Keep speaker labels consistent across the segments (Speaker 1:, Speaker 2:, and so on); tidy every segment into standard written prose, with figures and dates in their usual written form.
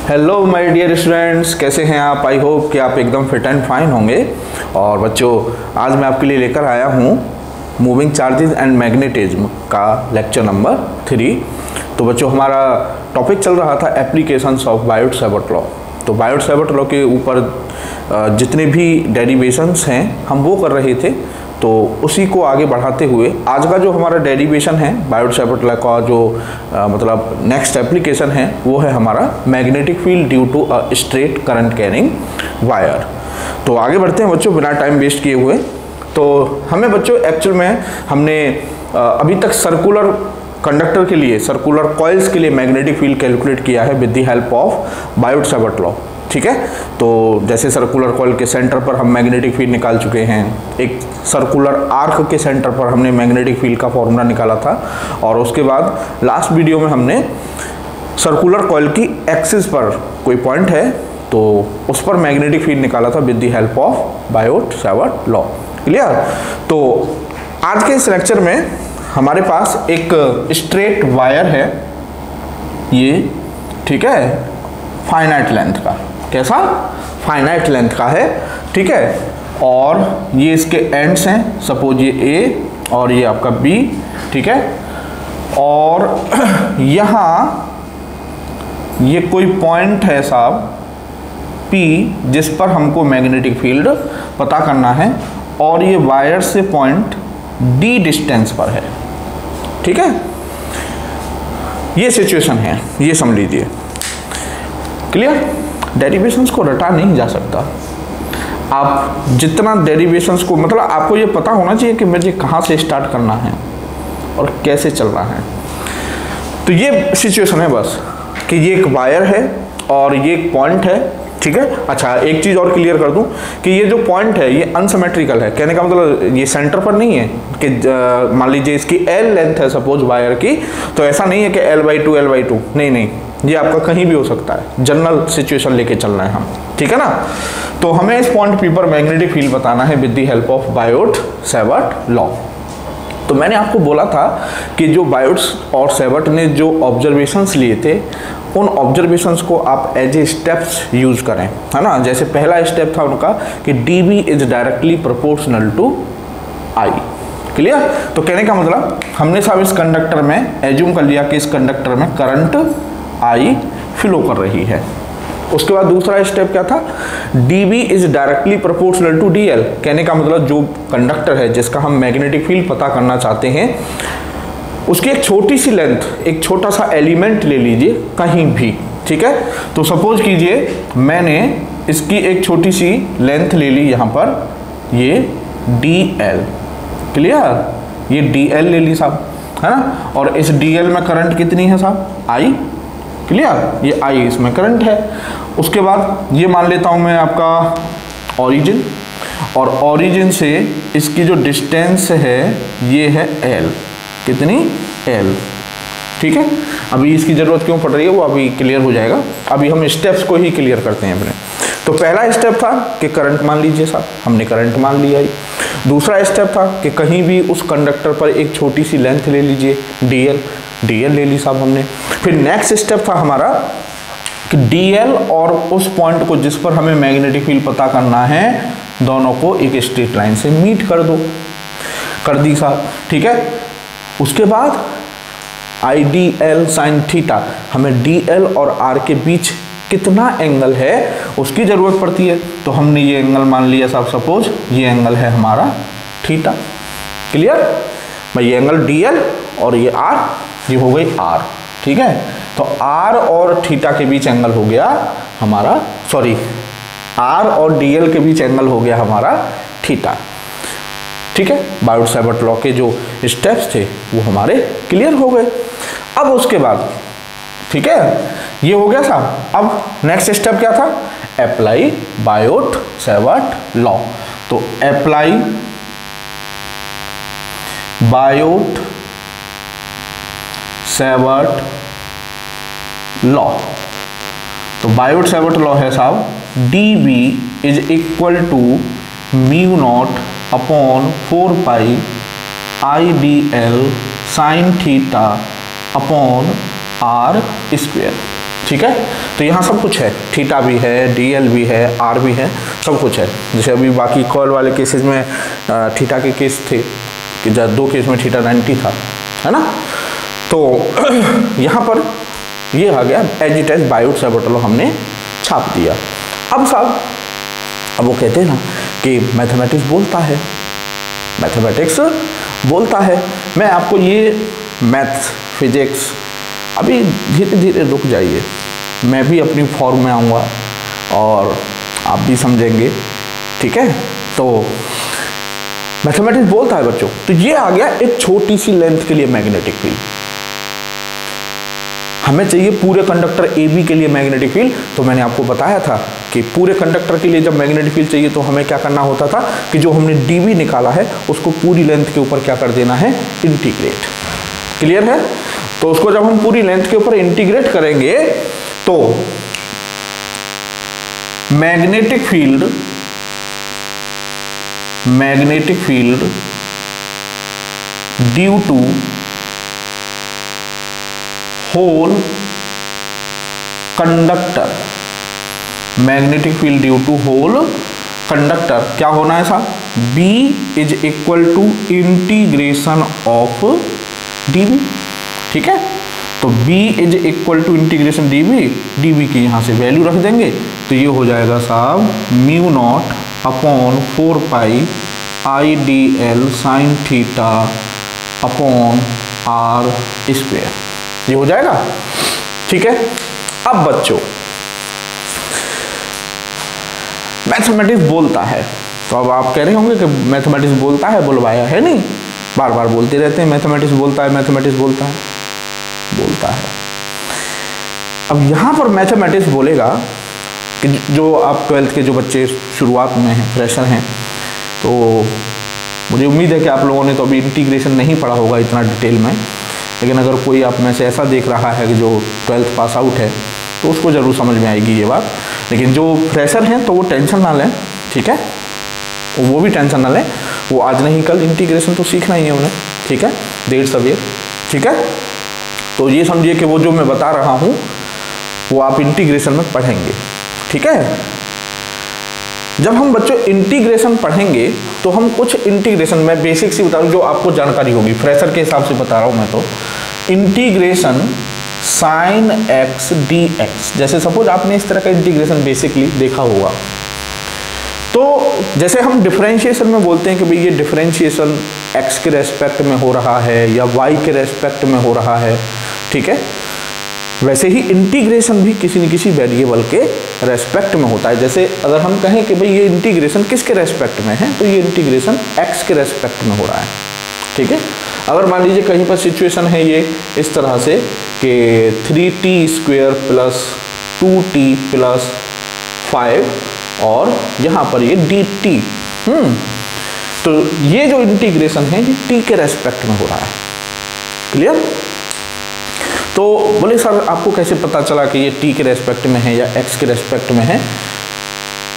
Speaker 1: Hello my dear students, कैसे हैं आप। आई होप कि आप एकदम फिट एंड फाइन होंगे। और बच्चों, आज मैं आपके लिए लेकर आया हूँ मूविंग चार्जेस एंड मैग्नेटिज्म का लेक्चर नंबर 3। तो बच्चों, हमारा टॉपिक चल रहा था एप्लीकेशंस ऑफ बायोट-सैवर्ट लॉ। तो बायोट-सैवर्ट लॉ के ऊपर जितने भी डेरिवेशंस हैं हम वो कर रहे थे। तो उसी को आगे बढ़ाते हुए आज का जो हमारा डेरिवेशन है बायोट-सैवर्ट लॉ का, जो मतलब नेक्स्ट एप्लीकेशन है वो है हमारा magnetic field due to a straight current carrying wire. तो आगे बढ़ते हैं बच्चों बिना टाइम वेस्ट किए हुए। तो हमें बच्चों एक्चुअल में हमने अभी तक सर्कुलर कंडक्टर के लिए, सर्कुलर कॉइल्स के लिए मैग्नेटिक फील्ड कैलकुलेट किया है with the help of Biot-Savart law. ठीक है। तो जैसे सर्कुलर कॉइल के सेंटर पर हम मैग्नेटिक फील्ड निकाल चुके हैं, एक सर्कुलर आर्क के सेंटर पर हमने मैग्नेटिक फील्ड का फॉर्मूला निकाला था, और उसके बाद लास्ट वीडियो में हमने सर्कुलर कॉइल की एक्सिस पर कोई पॉइंट है तो उस पर मैग्नेटिक फील्ड निकाला था with the help of Biot-Savart law. Clear. तो आज के इस लेक्चर में हमारे पास एक स्ट्रेट वायर है, ये ठीक है, फाइनाइट लेंथ का। कैसा? फाइनाइट लेंथ का है। ठीक है। और ये इसके एंड्स हैं, सपोज ये ए और ये आपका बी। ठीक है। और यहाँ ये कोई पॉइंट है साहब पी, जिस पर हमको मैग्नेटिक फील्ड पता करना है, और ये वायर से पॉइंट डी डिस्टेंस पर है। ठीक है। ये सिचुएशन है, ये समझ लीजिए। क्लियर। डेरिवेशंस को रटा नहीं जा सकता। आप जितना डेरिवेशंस को, मतलब आपको ये पता होना चाहिए कि मुझे कहाँ से स्टार्ट करना है और कैसे चलना है। तो ये सिचुएशन है बस कि ये एक वायर है और ये एक पॉइंट है। ठीक है। अच्छा, एक चीज़ और क्लियर कर दूं कि ये जो पॉइंट है ये अनसिमेट्रिकल है। कहने का मतलब ये सेंटर पर नहीं है कि मान लीजिए इसकी एल लेंथ है सपोज वायर की, तो ऐसा नहीं है कि L/2 L/2, नहीं, ये आपका कहीं भी हो सकता है। जनरल सिचुएशन लेके चलना है हम। ठीक है ना। तो हमें इस पॉइंट पी पर मैग्नेटिक फील्ड बताना है with the help of Biot-Savart law. तो मैंने आपको बोला था कि जो बायोट और सैवर्ट ने जो ऑब्जर्वेशंस लिए थे, उन ऑब्जर्वेशंस को आप एज ए स्टेप्स यूज करें, है ना। जैसे पहला स्टेप था उनका कि dB is directly proportional to I। क्लियर। तो कहने का मतलब हमने साहब इस कंडक्टर में एज्यूम कर लिया कि इस कंडक्टर में करंट I फ्लो कर रही है। उसके बाद दूसरा स्टेप क्या था, dB is directly proportional to DL। कहने का मतलब जो कंडक्टर है जिसका हम मैग्नेटिक फील्ड पता करना चाहते हैं, उसकी एक छोटी सी लेंथ, एक छोटा सा एलिमेंट ले लीजिए कहीं भी। ठीक है। तो सपोज कीजिए मैंने इसकी एक छोटी सी लेंथ ले ली यहाँ पर, ये DL। क्लियर। ये DL ले ली साहब, है ना। और इस DL में करंट कितनी है साहब, I। क्लियर। ये I इसमें करंट है। उसके बाद ये मान लेता हूँ मैं आपका ओरिजिन, और ओरिजिन से इसकी जो डिस्टेंस है ये है L। कितनी? L। ठीक है। अभी इसकी ज़रूरत क्यों पड़ रही है वो अभी क्लियर हो जाएगा। अभी हम स्टेप्स को ही क्लियर करते हैं अपने। तो पहला स्टेप था कि करंट मान लीजिए साहब, हमने करंट मान लिया ही। दूसरा स्टेप था कि कहीं भी उस कंडक्टर पर एक छोटी सी लेंथ ले लीजिए, DL ले ली साहब हमने। फिर नेक्स्ट स्टेप था हमारा कि DL और उस पॉइंट को जिस पर हमें मैग्नेटिक फील्ड पता करना है, दोनों को एक स्ट्रेट लाइन से मीट कर दो। कर दी साहब। ठीक है। उसके बाद IDL sin थीटा, हमें DL और R के बीच कितना एंगल है उसकी ज़रूरत पड़ती है। तो हमने ये एंगल मान लिया साहब, सपोज ये एंगल है हमारा थीटा। क्लियर भाई। ये एंगल DL और ये R, ये हो गई R। ठीक है। तो R और थीटा के बीच एंगल हो गया हमारा, सॉरी, R और DL के बीच एंगल हो गया हमारा थीटा। ठीक है। बायोट-सैवर्ट लॉ के जो स्टेप्स थे वो हमारे क्लियर हो गए। अब उसके बाद, ठीक है, ये हो गया साहब। अब नेक्स्ट स्टेप क्या था, अप्लाई बायोट-सैवर्ट लॉ। तो अप्लाई बायोट-सैवर्ट लॉ। तो बायोट-सैवर्ट लॉ है साहब, dB is equal to mu not upon 4 pi IDL sine theta upon R square. ठीक है। तो यहाँ सब कुछ है, थीटा भी है, डीएल भी है, आर भी है, सब कुछ है। जैसे अभी बाकी कॉल वाले केसेस में थीटा के केस थे कि जब 2 केस में थीटा 90 था, है ना। तो यहाँ पर ये आ गया एज इट एज बायोट सैबोटेलो हमने छाप दिया। अब साहब अब वो कहते हैं ना कि मैथमेटिक्स बोलता है, मैथमेटिक्स बोलता है। मैं आपको ये मैथ्स फिजिक्स अभी धीरे धीरे रुक जाइए, मैं भी अपनी फॉर्म में आऊँगा और आप भी समझेंगे, ठीक है। तो मैथमेटिक्स बोलता है बच्चों। तो ये आ गया एक छोटी सी लेंथ के लिए मैग्नेटिक फील्ड। हमें चाहिए पूरे कंडक्टर AB के लिए मैग्नेटिक फील्ड। तो मैंने आपको बताया था कि पूरे कंडक्टर के लिए जब मैग्नेटिक फील्ड चाहिए तो हमें क्या करना होता था कि जो हमने dB निकाला है उसको पूरी लेंथ के ऊपर क्या कर देना है, इंटीग्रेट। क्लियर है। तो उसको जब हम पूरी लेंथ के ऊपर इंटीग्रेट करेंगे तो magnetic field due to whole conductor, magnetic field due to whole conductor क्या होना है साहब, B is equal to integration of dB। ठीक है। तो B is equal to integration dB की यहां से वैल्यू रख देंगे तो ये हो जाएगा साहब mu naught upon 4 pi IDL sine theta upon R square, ये हो जाएगा। ठीक है। अब बच्चों मैथमेटिक्स बोलता है, तो अब आप कह रहे होंगे कि मैथमेटिक्स बोलता है, बुलवाया है नहीं, बार बार बोलते रहते हैं मैथमेटिक्स बोलता है, मैथमेटिक्स बोलता है, बोलता है। अब यहाँ पर मैथमेटिक्स बोलेगा कि जो आप 12th के जो बच्चे शुरुआत में हैं, फ्रेशर हैं, तो मुझे उम्मीद है कि आप लोगों ने तो अभी इंटीग्रेशन नहीं पढ़ा होगा इतना डिटेल में, लेकिन अगर कोई आप में से ऐसा देख रहा है कि जो 12th पास आउट है तो उसको ज़रूर समझ में आएगी ये बात। लेकिन जो फ्रेशर हैं तो वो टेंशन ना लें, ठीक है, वो भी टेंशन ना लें, वो आज नहीं कल इंटीग्रेशन तो सीखना ही है उन्हें, ठीक है, देर सवेर। ठीक है। तो ये समझिए कि वो जो मैं बता रहा हूँ वो आप इंटीग्रेशन में पढ़ेंगे। ठीक है। जब हम बच्चों इंटीग्रेशन पढ़ेंगे तो हम कुछ इंटीग्रेशन में बेसिक सी बता रहा हूँ जो आपको जानकारी होगी, फ्रेशर के हिसाब से बता रहा हूँ मैं। तो इंटीग्रेशन साइन x dx, जैसे सपोज आपने इस तरह का इंटीग्रेशन बेसिकली देखा होगा। तो जैसे हम डिफरेंशिएशन में बोलते हैं कि भाई ये डिफरेंशिएशन x के रेस्पेक्ट में हो रहा है या y के रेस्पेक्ट में हो रहा है, ठीक है, वैसे ही इंटीग्रेशन भी किसी न किसी वेरिएबल के रेस्पेक्ट में होता है। जैसे अगर हम कहें कि भाई ये इंटीग्रेशन किसके रेस्पेक्ट में है, तो ये इंटीग्रेशन x के रेस्पेक्ट में हो रहा है। ठीक है। अगर मान लीजिए कहीं पर सिचुएशन है ये इस तरह से कि 3t square plus 2t plus 5 और यहाँ पर ये dt, तो ये जो इंटीग्रेशन है ये t के रेस्पेक्ट में हो रहा है। क्लियर। तो बोले सर आपको कैसे पता चला कि ये t के रेस्पेक्ट में है या x के रेस्पेक्ट में है।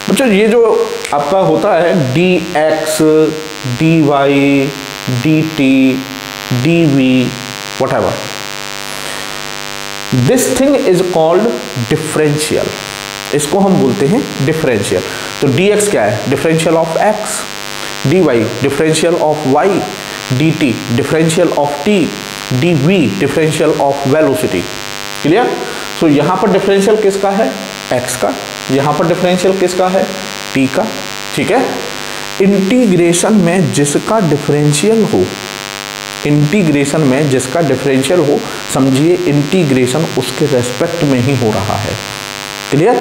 Speaker 1: बच्चों ये जो आपका होता है dx dy dt dv whatever, this thing is called differential, इसको हम बोलते हैं डिफरेंशियल। तो dx क्या है, differential of x, dy differential of y, dt differential of t, dv differential of velocity. Clear. So यहाँ पर डिफरेंशियल किसका है, x का, यहाँ पर डिफरेंशियल किसका है, t का। ठीक है। इंटीग्रेशन में जिसका डिफरेंशियल हो, इंटीग्रेशन में जिसका डिफरेंशियल हो, समझिए इंटीग्रेशन उसके रेस्पेक्ट में ही हो रहा है। क्लियर।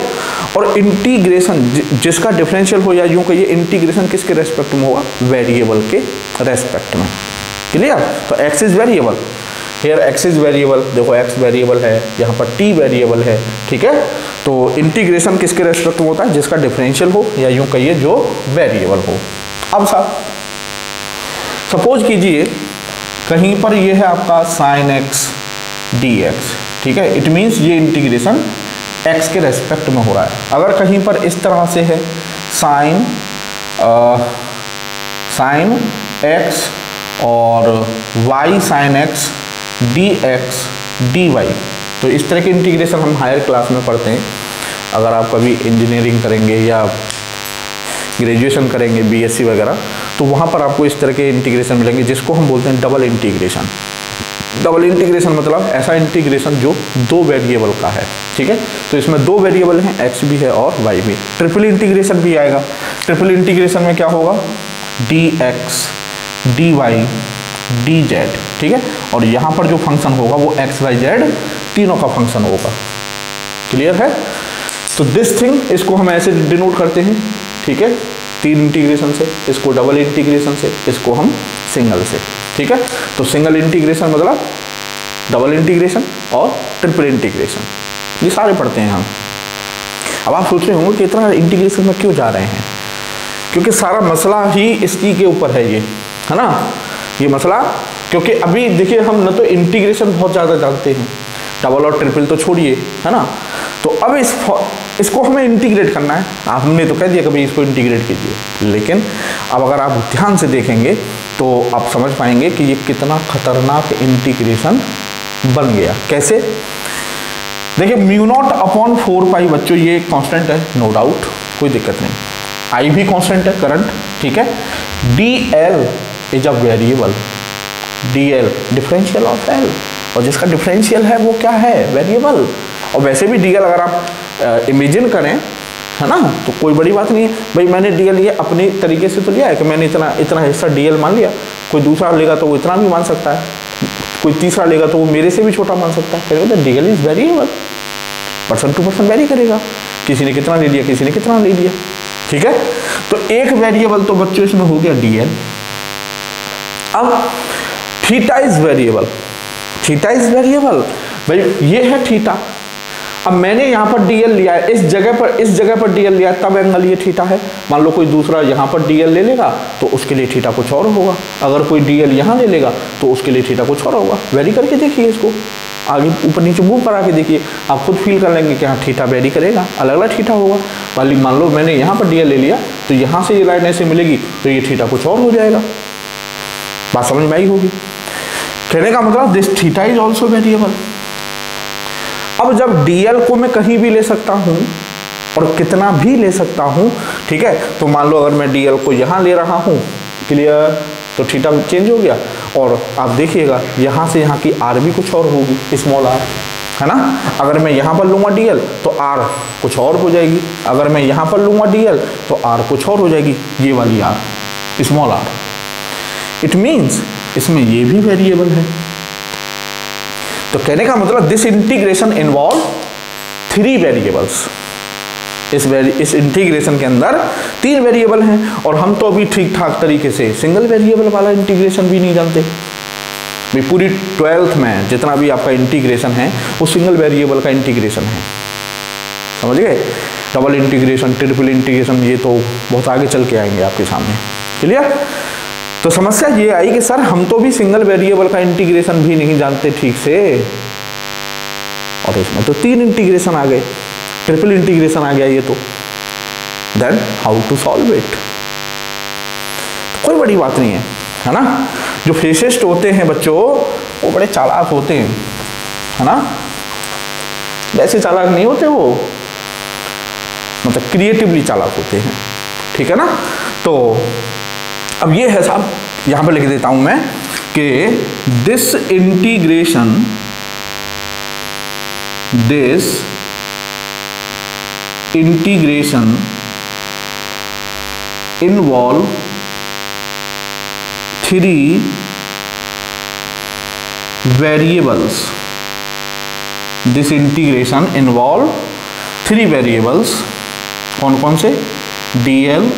Speaker 1: और इंटीग्रेशन जिसका डिफरेंशियल हो, या यूं कहिए इंटीग्रेशन किसके रेस्पेक्ट में होगा, वेरिएबल के रेस्पेक्ट में। क्लियर। तो x is variable, here x is variable, देखो x वेरिएबल है, यहाँ पर t वेरिएबल है। ठीक है। तो इंटीग्रेशन किसके रेस्पेक्ट में होता है, जिसका डिफरेंशियल हो, या यूं कहिए जो वेरिएबल हो। अब साहब सपोज कीजिए कहीं पर ये है आपका साइन x dx, ठीक है, इट मीन्स ये इंटीग्रेशन x के रेस्पेक्ट में हो रहा है। अगर कहीं पर इस तरह से है साइन x और y sine x dx dy, तो इस तरह के इंटीग्रेशन हम हायर क्लास में पढ़ते हैं। अगर आप कभी इंजीनियरिंग करेंगे या ग्रेजुएशन करेंगे बीएससी वगैरह, तो वहाँ पर आपको इस तरह के इंटीग्रेशन मिलेंगे जिसको हम बोलते हैं डबल इंटीग्रेशन। डबल इंटीग्रेशन मतलब ऐसा इंटीग्रेशन जो दो वेरिएबल का है, ठीक है। तो इसमें दो वेरिएबल हैं, एक्स भी है और वाई भी। ट्रिपल इंटीग्रेशन भी आएगा। ट्रिपल इंटीग्रेशन में क्या होगा, D X D Y D Z, ठीक है। और यहाँ पर जो फंक्शन होगा वो एक्स वाई जेड तीनों का फंक्शन होगा। क्लियर है। तो दिस थिंग, इसको हम ऐसे डिनोट करते हैं, ठीक है, तीन इंटीग्रेशन से, इसको डबल इंटीग्रेशन से, इसको हम सिंगल से, ठीक है। तो सिंगल इंटीग्रेशन मतलब डबल इंटीग्रेशन और ट्रिपल इंटीग्रेशन, ये सारे पढ़ते हैं हम। अब आप सोच रहे होंगे कि इतना इंटीग्रेशन में क्यों जा रहे हैं, क्योंकि सारा मसला ही इसी के ऊपर है, ये है ना, ये मसला। क्योंकि अभी देखिए हम न तो इंटीग्रेशन बहुत ज़्यादा जानते हैं, डबल और ट्रिपल तो छोड़िए, है ना। तो अब इसको हमें इंटीग्रेट करना है। आपने तो कह दिया कभी इसको इंटीग्रेट कीजिए, लेकिन अब अगर आप ध्यान से देखेंगे तो आप समझ पाएंगे कि ये कितना खतरनाक इंटीग्रेशन बन गया। कैसे, देखिए म्यू नॉट अपॉन 4 पाई बच्चों, ये कांस्टेंट है, नो डाउट, कोई दिक्कत नहीं। आई भी कांस्टेंट है, करंट, ठीक है। D L is a variable, D L differential of L, और जिसका डिफरेंशियल है वो क्या है, वेरिएबल। और वैसे भी डी एल अगर आप इमेजिन करें, है ना, तो कोई बड़ी बात नहीं है भाई। मैंने डी एल ये अपने तरीके से तो लिया है कि मैंने इतना हिस्सा डी एल मान लिया, कोई दूसरा लेगा तो वो इतना भी मान सकता है, कोई तीसरा लेगा तो वो मेरे से भी छोटा मान सकता है। फिर D L is variable, person to person vary करेगा, किसी ने कितना ले लिया, किसी ने कितना ले लिया, ठीक है। तो एक वेरिएबल तो बच्चों इसमें हो गया डी एल। अब theta is variable, theta is variable, भाई ये है थीटा। अब मैंने यहाँ पर डीएल लिया है, इस जगह पर डीएल लिया है, तब एंगल ये थीटा है। मान लो कोई दूसरा यहाँ पर डीएल ले लेगा तो उसके लिए थीटा कुछ और होगा, अगर कोई डीएल यहाँ ले लेगा तो उसके लिए थीटा कुछ और होगा। वेरी करके देखिए, इसको आगे ऊपर नीचे मूव करा के देखिए, आप खुद फील कर लेंगे कि हाँ थीटा वेरी करेगा, अलग अलग थीटा होगा। मान लो मैंने यहाँ पर डीएल ले लिया तो यहाँ से ये लाइन ऐसे मिलेगी तो ये थीटा कुछ और हो जाएगा। बात समझ में आई होगी। कहने का मतलब this theta is also variable. अब जब डीएल को मैं कहीं भी ले सकता हूं और कितना भी ले सकता हूं, ठीक है, तो मान लो अगर मैं डीएल को यहां ले रहा हूं, क्लियर, तो थीटा चेंज हो गया। और आप देखिएगा यहां से यहां की आर भी कुछ और होगी, स्मॉल आर, है ना। अगर मैं यहां पर लूंगा डीएल तो आर कुछ और हो जाएगी, अगर मैं यहां पर लूंगा डीएल तो आर कुछ और हो जाएगी, ये वाली R, small R. It means इसमें ये भी वेरिएबल है। तो कहने का मतलब दिस इंटीग्रेशन इन्वॉल्व 3 वेरिएबल्स। इस इंटीग्रेशन के अंदर 3 वेरिएबल हैं, और हम तो अभी ठीक ठाक तरीके से सिंगल वेरिएबल वाला इंटीग्रेशन भी नहीं जानते। भाई पूरी 12th में जितना भी आपका इंटीग्रेशन है वो सिंगल वेरिएबल का इंटीग्रेशन है, समझ गए। डबल इंटीग्रेशन, ट्रिपल इंटीग्रेशन, ये तो बहुत आगे चल के आएंगे आपके सामने, क्लियर। तो समस्या ये आई कि सर हम तो भी सिंगल वेरिएबल का इंटीग्रेशन भी नहीं जानते ठीक से, और इसमें तो 3 इंटीग्रेशन आ गए, ट्रिपल इंटीग्रेशन आ गया ये तो। Then how to solve it. तो कोई बड़ी बात नहीं है ना। जो फिजिसिस्ट होते हैं बच्चों वो बड़े चालाक होते हैं, है ना, वैसे चालाक नहीं होते वो, मतलब क्रिएटिवली चालाक होते हैं, ठीक है ना। तो अब ये है साहब, यहां पर लिख देता हूं मैं कि this integration involve 3 variables. This integration involve 3 variables. कौन कौन से, डीएल,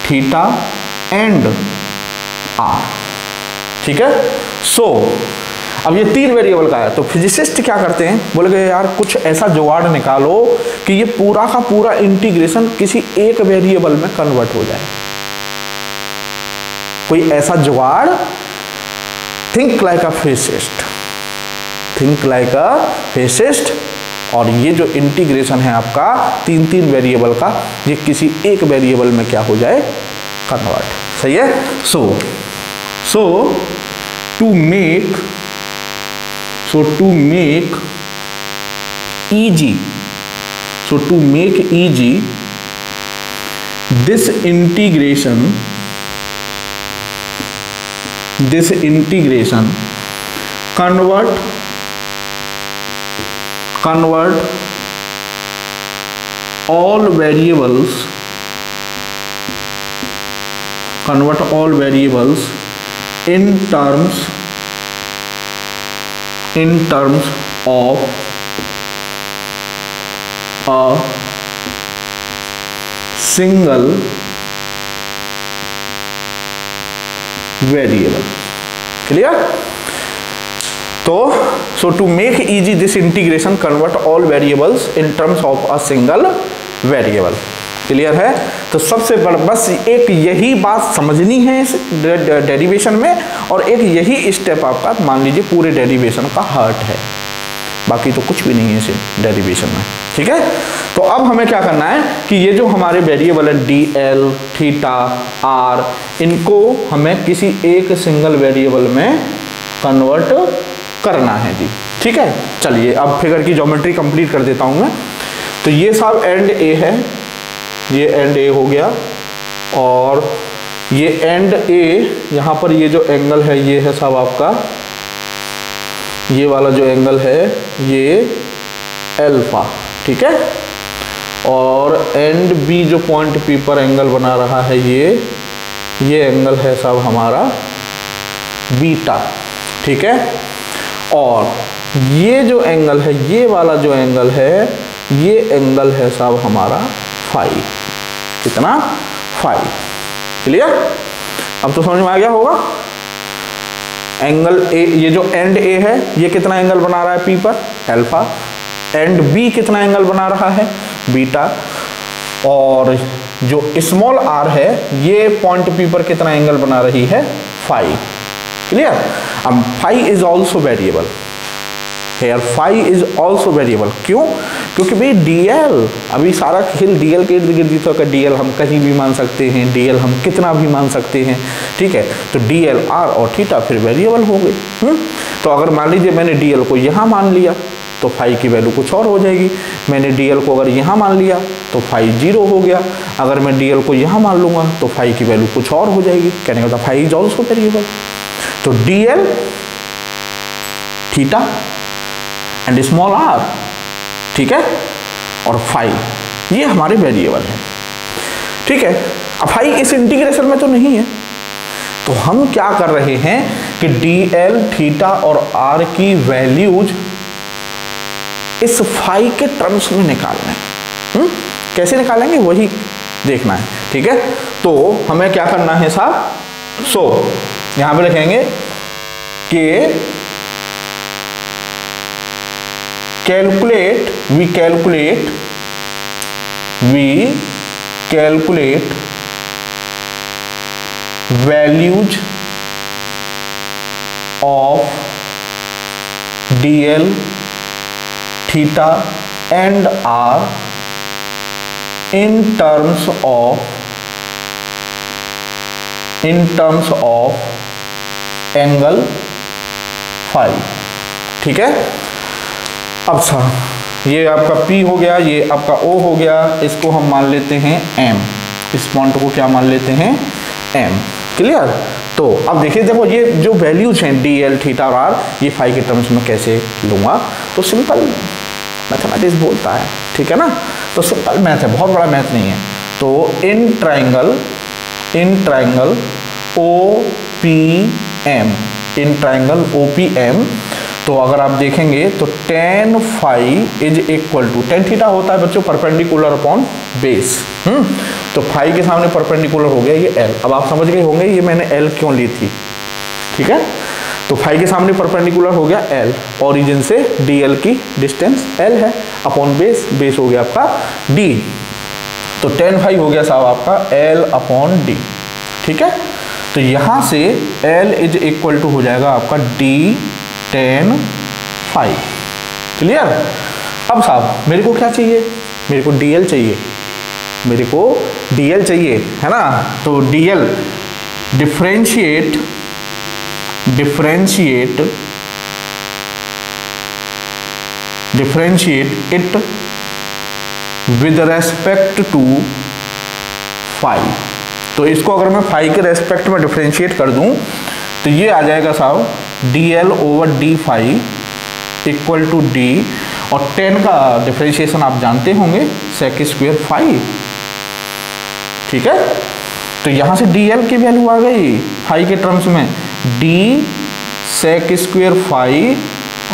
Speaker 1: थीटा एंड आर, ठीक है। सो अब ये 3 वेरिएबल का है, तो फिजिसिस्ट क्या करते हैं, बोले कि यार कुछ ऐसा जुगाड़ निकालो कि ये पूरा का पूरा इंटीग्रेशन किसी एक वेरिएबल में कन्वर्ट हो जाए। कोई ऐसा जुगाड़, थिंक लाइक अ फिजिसिस्ट, थिंक लाइक अ फिजिसिस्ट। और ये जो इंटीग्रेशन है आपका 3 वेरिएबल का, ये किसी एक वेरिएबल में क्या हो जाए, कन्वर्ट। सही है। So to make easy, so to make easy this integration convert all variables in terms of a single variable. Clear? तो so to make easy this integration convert all variables in terms of a single variable. Clear है? तो सबसे बड़ा बस एक यही बात समझनी है इस डेरिवेशन में, और एक यही स्टेप आपका मान लीजिए पूरे डेरिवेशन का हार्ट है, बाकी तो कुछ भी नहीं है इस डेरिवेशन में। ठीक है, तो अब हमें क्या करना है कि ये जो हमारे वेरिएबल है डी एल, थीटा, आर, इनको हमें किसी एक सिंगल वेरिएबल में कन्वर्ट करना है जी। ठीक है, चलिए अब फिगर की ज्योमेट्री कंप्लीट कर देता हूं मैं। तो ये सब एंड ए है, ये एंड ए हो गया, और ये एंड ए, यहाँ पर ये जो एंगल है ये है सब आपका, ये वाला जो एंगल है ये अल्फा। ठीक है, और एंड बी जो पॉइंट पी पर एंगल बना रहा है ये एंगल है सब हमारा बीटा। ठीक है, और ये जो एंगल है, ये वाला जो एंगल है, ये एंगल है सब हमारा फाई। कितना? फाई। क्लियर? अब तो समझ में आ गया होगा। एंगल ए, ये जो एंड ए है ये कितना एंगल बना रहा है पी पर? अल्फा। एंड बी कितना एंगल बना रहा है? बीटा। और जो स्मॉल आर है ये पॉइंट पी पर कितना एंगल बना रही है? फाई। क्लियर? अब phi is also variable, here phi is also variable. क्यों? क्योंकि भाई डीएल, अभी सारा खेल डीएल के इर्द गिर्द था। डीएल हम कहीं भी मान सकते हैं, डीएल हम कितना भी मान सकते हैं। ठीक है, तो डीएल आर और थीटा फिर वेरिएबल हो गई। तो अगर मान लीजिए मैंने डीएल को यहाँ मान लिया तो फाई की वैल्यू कुछ और हो जाएगी। मैंने डीएल को अगर यहाँ मान लिया तो फाई 0 हो गया। अगर मैं डीएल को यहाँ मान लूँगा तो फाई की वैल्यू कुछ और हो जाएगी। कहने का मतलब फाई इज ऑल्सो वेरिएबल। तो DL, theta and small R, ठीक है, और फाई ये हमारे वेरिएबल है। ठीक है, अब फाई इस इंटीग्रेशन में तो नहीं है, तो हम क्या कर रहे हैं कि डी एल, थीटा और आर की वैल्यूज इस फाई के टर्म्स में निकालना है। कैसे निकालेंगे वही देखना है। ठीक है, तो हमें क्या करना है साहब? सो यहां पे लिखेंगे कि we calculate values of dl, theta and r in terms of angle phi. ठीक है, अब सर ये आपका P हो गया, ये आपका O हो गया, इसको हम मान लेते हैं M, इस पॉइंट को क्या मान लेते हैं? M। क्लियर? तो अब देखिए, देखो ये जो वैल्यूज हैं डी एल, थीटा और आर, ये फाई के टर्म्स में कैसे लूँगा? तो सिंपल मैथमेटिक्स बोलता है। ठीक है ना, तो सिंपल मैथ है, बहुत बड़ा मैथ नहीं है। तो in triangle OPM, in triangle OPM, तो अगर आप देखेंगे तो tan phi is equal to, tan theta होता है बच्चों परपेंडिकुलर अपॉन बेस। तो फाई के सामने परपेंडिकुलर हो गया ये L। अब आप समझ गए होंगे ये मैंने L क्यों ली थी। ठीक है, तो फाई के सामने परपेंडिकुलर हो गया L, ओरिजिन से DL की डिस्टेंस L है, अपॉन बेस हो गया आपका D। तो tan फाई हो गया साहब आपका L अपॉन D। ठीक है, तो यहां से L इज इक्वल टू हो जाएगा आपका D tan फाई। क्लियर? अब साहब मेरे को क्या चाहिए? मेरे को DL चाहिए, मेरे को DL चाहिए, है ना। तो DL differentiate differentiate it with respect to phi. तो इसको अगर मैं फाई के रेस्पेक्ट में डिफरेंशिएट कर दूं तो ये आ जाएगा साहब dl over D phi equal to D, और 10 का डिफरेंशिएशन आप जानते होंगे सेक स्क्वायर फाई। ठीक है, तो यहां से dl की वैल्यू आ गई फाई के टर्म्स में, d सेक स्क्वायर फाई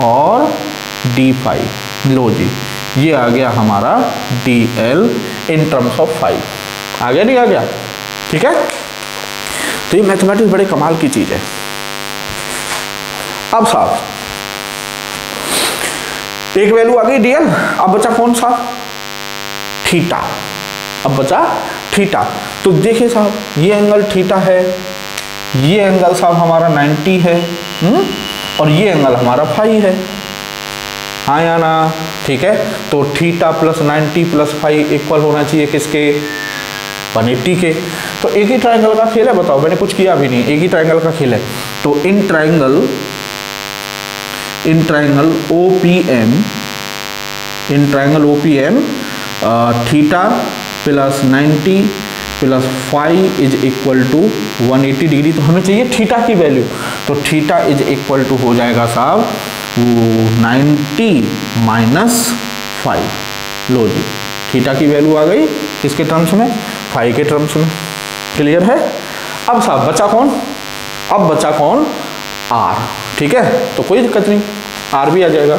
Speaker 1: और डी फाई। लो जी, ये आ गया हमारा dl in terms of phi. आ गया नहीं आ गया? ठीक है, तो ये मैथमेटिक्स बड़े कमाल की चीज है। अब साहब एक वैल्यू आ गई dl, अब बचा कौन सा? थीटा। अब बचा थीटा। तो देखिए साहब, ये एंगल थीटा है, ये एंगल साहब हमारा 90 है, और ये एंगल हमारा फाई है। हाँ या ना? ठीक है, तो theta plus 90 plus phi equal होना चाहिए किसके? 180 के। तो एक ही ट्राइंगल का खेल है, बताओ, मैंने कुछ किया भी नहीं, एक ही ट्राइंगल का खेल है। तो in triangle OPM theta plus 90 plus phi is equal to 180 degree. तो हमें चाहिए थीटा की वैल्यू, तो थीटा इज इक्वल टू हो जाएगा साहब 90 माइनस फाई। लो जी, थीटा की वैल्यू आ गई किसके टर्म्स में? फाई के टर्म्स में। क्लियर है? अब साहब बचा कौन? अब बचा कौन? आर। ठीक है, तो कोई दिक्कत नहीं, आर भी आ जाएगा।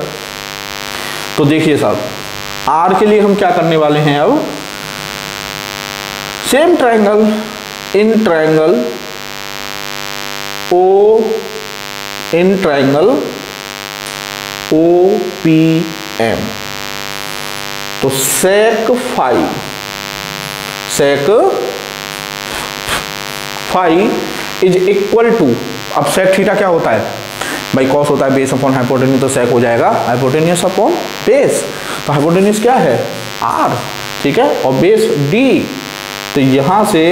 Speaker 1: तो देखिए साहब, आर के लिए हम क्या करने वाले हैं? अब same triangle, in triangle OPM, तो sec phi is equal to, अब सेक थीटा क्या होता है भाई? कॉस होता है बेस अपॉन हाइपोटेन्यूज, तो सेक हो जाएगा हाइपोटेन्यूज अपॉन बेस। तो हाइपोटेन्यूज क्या है? आर। ठीक है, और बेस डी, तो यहां से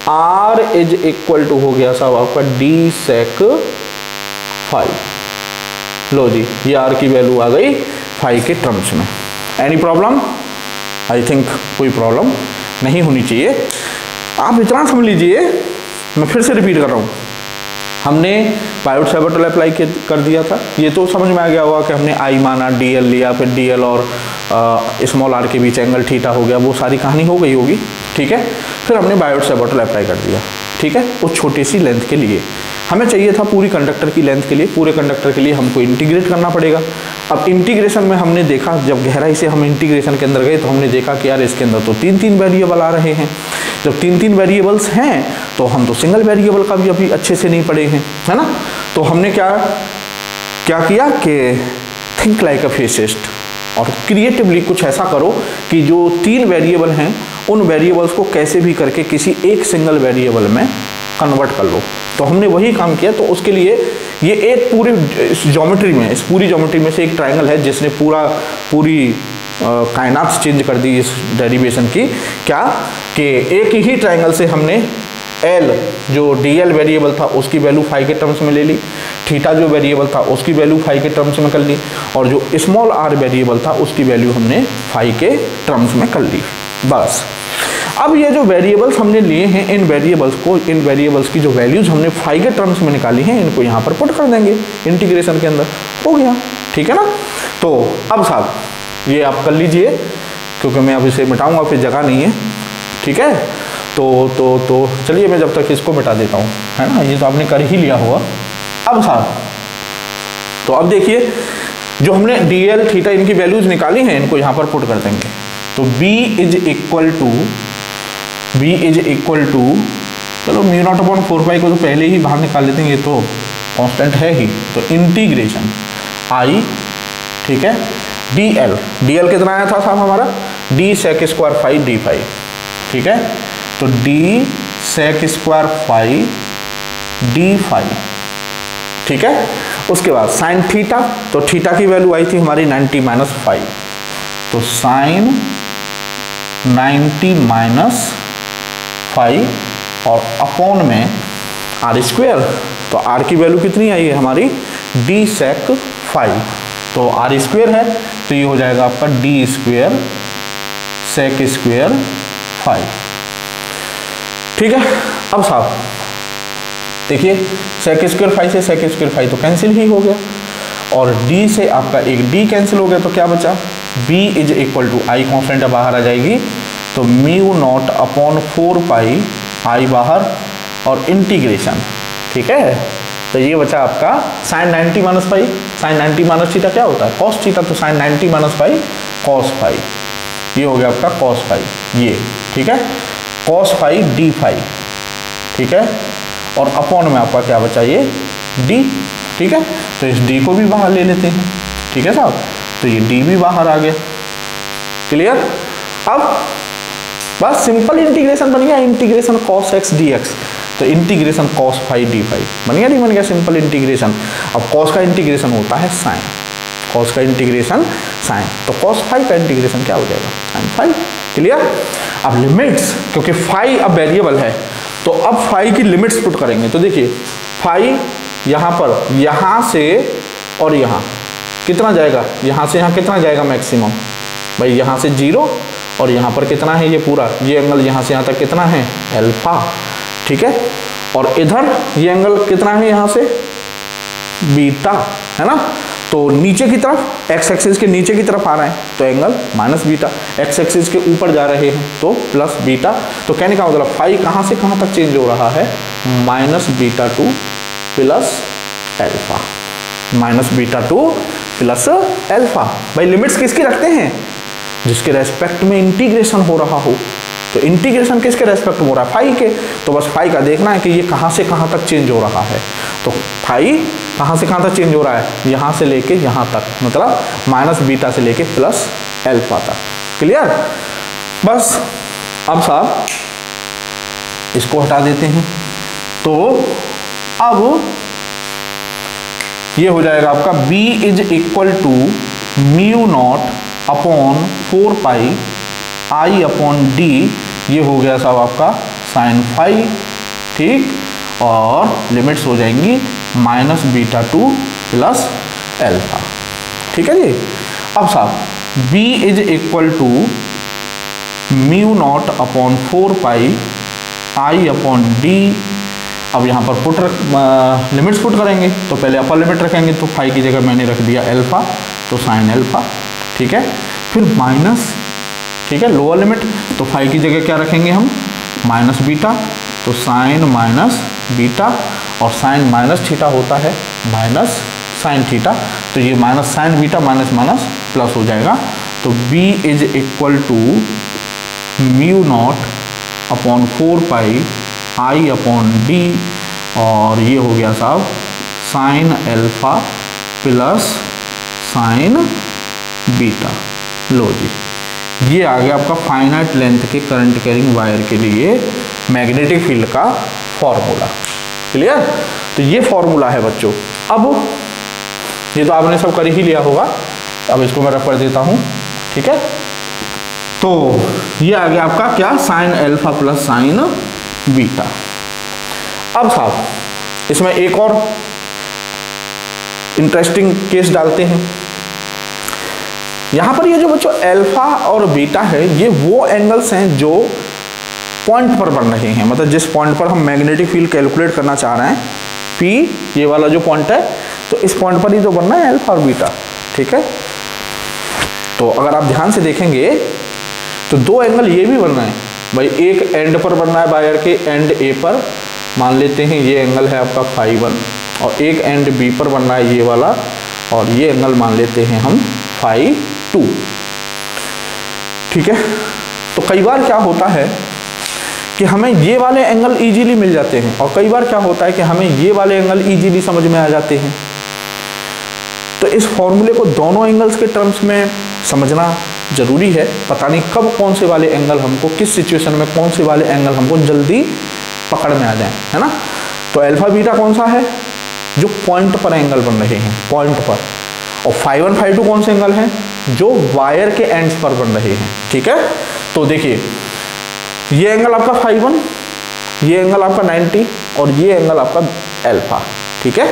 Speaker 1: आर इज इक्वल टू हो गया साहब आपका डी सेक फाई। लो जी, ये आर की वैल्यू आ गई फाई के टर्म्स में। Any problem? आई थिंक कोई प्रॉब्लम नहीं होनी चाहिए। आप इतना समझ लीजिए, मैं फिर से रिपीट कर रहा हूँ, हमने पायोट-सावर्त लॉ अप्लाई कर दिया था। ये तो समझ में आ गया होगा कि हमने आई माना, dl लिया, फिर dl और स्मॉल आर के बीच एंगल थीटा हो गया, वो सारी कहानी हो गई होगी। ठीक है, फिर हमने पायोट-सावर्त लॉ अप्लाई कर दिया। ठीक है, उस छोटी सी लेंथ के लिए हमें चाहिए था पूरी कंडक्टर की लेंथ के लिए, पूरे कंडक्टर के लिए हमको इंटीग्रेट करना पड़ेगा। अब इंटीग्रेशन में हमने देखा, जब गहराई से हम इंटीग्रेशन के अंदर गए तो हमने देखा कि यार इसके अंदर तो 3 वेरिएबल आ रहे हैं। जब 3 वेरिएबल्स हैं तो हम तो सिंगल वेरिएबल का भी अभी अच्छे से नहीं पढ़े हैं, है ना? तो हमने क्या किया कि थिंक लाइक अ फिजिसिस्ट, और क्रिएटिवली कुछ ऐसा करो कि जो 3 वेरिएबल हैं उन वेरिएबल्स को कैसे भी करके किसी एक सिंगल वेरिएबल में कन्वर्ट कर लो। तो हमने वही काम किया। तो उसके लिए ये एक पूरी ज्योमेट्री में, इस पूरी ज्योमेट्री में से एक ट्राइंगल है जिसने पूरी कायनात चेंज कर दी इस डेरिवेशन की। क्या कि एक ही ट्राइंगल से हमने एल जो dl वेरिएबल था उसकी वैल्यू फाई के टर्म्स में ले ली, थीटा जो वेरिएबल था उसकी वैल्यू फाई के टर्म्स में कर ली, और जो स्मॉल आर वेरिएबल था उसकी वैल्यू हमने फाई के टर्म्स में कर ली। बस अब ये जो वेरिएबल्स हमने लिए हैं, इन वेरिएबल्स की जो वैल्यूज हमने फाई के टर्म्स में निकाली हैं, इनको यहाँ पर पुट कर देंगे इंटीग्रेशन के अंदर। हो गया, ठीक है ना? तो अब साहब ये आप कर लीजिए, क्योंकि मैं अब इसे मिटाऊंगा, फिर जगह नहीं है। ठीक है, तो चलिए मैं जब तक इसको मिटा देता हूँ, है ना? ये तो आपने कर ही लिया होगा। अब साहब तो अब देखिए, जो हमने dl थीटा इनकी वैल्यूज निकाली हैं, इनको यहाँ पर पुट कर देंगे। तो b इज इक्वल टू चलो μ0/4π को तो पहले ही बाहर निकाल लेते हैं, ये तो कांस्टेंट है ही। तो इंटीग्रेशन i, ठीक है, dl कितना आया था साहब हमारा? d sec square phi D phi. ठीक है, तो d sec square phi D phi. ठीक है, उसके बाद साइन थीटा, तो थीटा की वैल्यू आई थी हमारी 90 माइनस फाइव, तो साइन 90 माइनस 5 और अपॉन में आर स्क्वेयर। तो आर की वैल्यू कितनी आई है हमारी? डी सेक 5, तो आर स्क्वेयर है, तो ये हो जाएगा आपका D square sec square five. ठीक है, अब साहब देखिए सेक स्क्वेयर फाइव से सेक स्क्वेयर फाइव तो कैंसिल ही हो गया, और d से आपका एक d कैंसिल हो गया, तो क्या बचा b is equal to I constant बाहर आ जाएगी, तो mu not upon 4 pi I बाहर और इंटीग्रेशन। ठीक है, तो ये बचा आपका sine 90 minus phi, sine 90 minus theta क्या होता है कॉस थीटा, तो sine 90 minus phi cos phi, ये हो गया आपका कॉस फाई ये। ठीक है, कॉस फाई डी फाई। ठीक है, और अपॉन में आपका क्या बचा ये d। ठीक है, तो इस d को भी बाहर ले लेते हैं। ठीक है साहब, तो ये d भी बाहर आ गया। क्लियर, अब बस सिंपल इंटीग्रेशन बन गया, इंटीग्रेशन cos x dx, तो integration cos five D five बन गया, नहीं बन गया सिंपल इंटीग्रेशन। अब cos का इंटीग्रेशन होता है साइन, cos का इंटीग्रेशन साइन, तो cos फाइव का इंटीग्रेशन क्या हो जाएगा साइन फाइव। क्लियर, अब लिमिट्स, क्योंकि फाइव अब वेरिएबल है तो अब फाइव की लिमिट्स पुट करेंगे, तो देखिए फाइव यहाँ पर, यहाँ से और यहाँ कितना जाएगा, यहाँ से यहाँ कितना जाएगा मैक्सिमम भाई, यहाँ से 0 और यहाँ पर कितना है ये पूरा, ये एंगल यहाँ से यहाँ तक कितना है अल्फा। ठीक है, और इधर ये एंगल कितना है यहाँ से बीटा, है ना, तो नीचे की तरफ एक्स एक्सिस के नीचे की तरफ आ रहे हैं तो angle minus beta, x axis के ऊपर जा रहे हैं तो प्लस बीटा। तो कहने का मतलब फाइव कहाँ से कहाँ तक चेंज हो रहा है, minus beta to plus alpha, minus beta to plus alpha. भाई लिमिट्स किसकी रखते हैं, जिसके रेस्पेक्ट में इंटीग्रेशन हो रहा हो, तो इंटीग्रेशन किसके रेस्पेक्ट में हो रहा है फाइव के, तो बस फाइव का देखना है कि ये कहाँ से कहाँ तक चेंज हो रहा है, तो फाइव कहाँ से कहाँ तक चेंज हो रहा है, यहाँ से लेके यहाँ तक, मतलब माइनस बीटा से लेके प्लस एल्फा तक। क्लियर, बस अब साहब इसको हटा देते हैं, तो अब ये हो जाएगा आपका b is equal to mu not upon 4 pi I upon D, ये हो गया साहब आपका साइन फाइव। ठीक, और लिमिट्स हो जाएंगी minus beta to plus alpha. ठीक है जी, अब साहब b is equal to mu not upon 4 pi I upon D, अब यहाँ पर लिमिट्स पुट करेंगे, तो पहले अपर लिमिट रखेंगे, तो फाइव की जगह मैंने रख दिया एल्फा, तो साइन एल्फा। ठीक है, फिर माइनस, ठीक है लोअर लिमिट, तो फाइव की जगह क्या रखेंगे हम माइनस बीटा, तो साइन माइनस बीटा, और साइन माइनस थीटा होता है माइनस साइन थीटा, तो ये minus sine beta minus minus plus हो जाएगा, तो b is equal to mu not upon 4 pi I upon D, और ये हो गया साहब sine alpha plus sine beta. लो जी, ये आ गया आपका फाइनाइट लेंथ के करंट कैरिंग वायर के लिए मैग्नेटिक फील्ड का फॉर्मूला। क्लियर, तो ये फॉर्मूला है बच्चों। अब ये तो आपने सब कर ही लिया होगा, अब इसको मैं रख कर देता हूँ। ठीक है, तो ये आ गया आपका क्या sign alpha plus sine beta. अब साहब इसमें एक और इंटरेस्टिंग केस डालते हैं। यहाँ पर ये जो बच्चों एल्फा और बीटा है, ये वो एंगल्स हैं जो पॉइंट पर बन रहे हैं, मतलब जिस पॉइंट पर हम मैग्नेटिक फील्ड कैलकुलेट करना चाह रहे हैं, पी ये वाला जो पॉइंट है, तो इस पॉइंट पर ही तो बनना है एल्फा और बीटा। ठीक है, तो अगर आप ध्यान से देखेंगे तो दो एंगल ये भी बन रहे हैं भाई, एक एंड पर बनना है वायर के एंड ए पर, मान लेते हैं ये एंगल है आपका फाइव 1, और एक एंड बी पर बनना है ये वाला, और ये एंगल मान लेते हैं हम फाइव 2। ठीक है, तो कई बार क्या होता है कि हमें ये वाले एंगल इजीली मिल जाते हैं, और कई बार क्या होता है कि हमें ये वाले एंगल इजीली समझ में आ जाते हैं। तो इस फॉर्मूले को दोनों एंगल्स के टर्म्स में समझना जरूरी है, पता नहीं कब कौन से वाले एंगल हमको, किस सिचुएशन में कौन से वाले एंगल हमको जल्दी पकड़ में आ जाए, है ना। तो अल्फा बीटा कौन सा है, जो पॉइंट पर एंगल बन रहे हैं, पॉइंट पर, और फाइव 1 फाइव 2 कौन से एंगल हैं, जो वायर के एंड्स पर बन रहे हैं। ठीक है, तो देखिए ये एंगल आपका फाइव 1, ये एंगल आपका 90, और ये एंगल आपका अल्फा। ठीक है,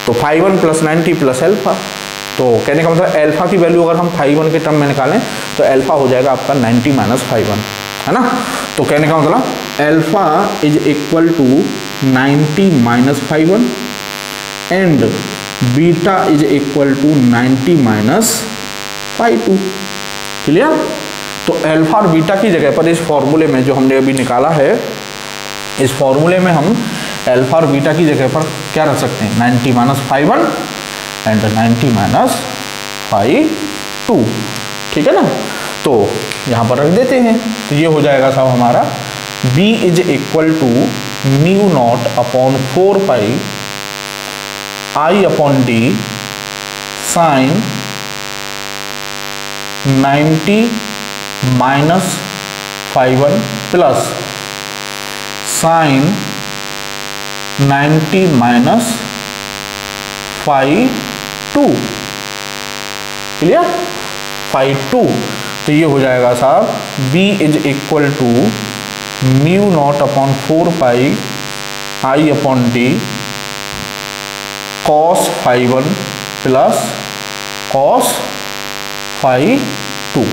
Speaker 1: तो फाइव 1 प्लस 90 प्लस अल्फा, तो कहने का मतलब अल्फा की वैल्यू अगर हम φ1 के टर्म में निकालें तो अल्फा हो जाएगा आपका 90 माइनस φ1, है ना। तो कहने का मतलब alpha is equal to 90 minus φ1 and beta is equal to 90 minus φ2। Clear. तो अल्फा और बीटा की जगह पर इस फॉर्मूले में जो हमने अभी निकाला है, इस फॉर्मूले में हम अल्फा और बीटा की जगह पर क्या रख सकते हैं, 90 माइनस φ1 एंड 90 माइनस φ2, ठीक है ना। तो यहाँ पर रख देते हैं, तो ये हो जाएगा साहब हमारा b is equal to mu not upon 4 pi I upon D sine 90 minus φ1 plus sine 90 minus φ2। Clear, φ2। तो ये हो जाएगा साहब b is equal to mu not upon 4 pi I upon D cos φ1 plus cos φ2,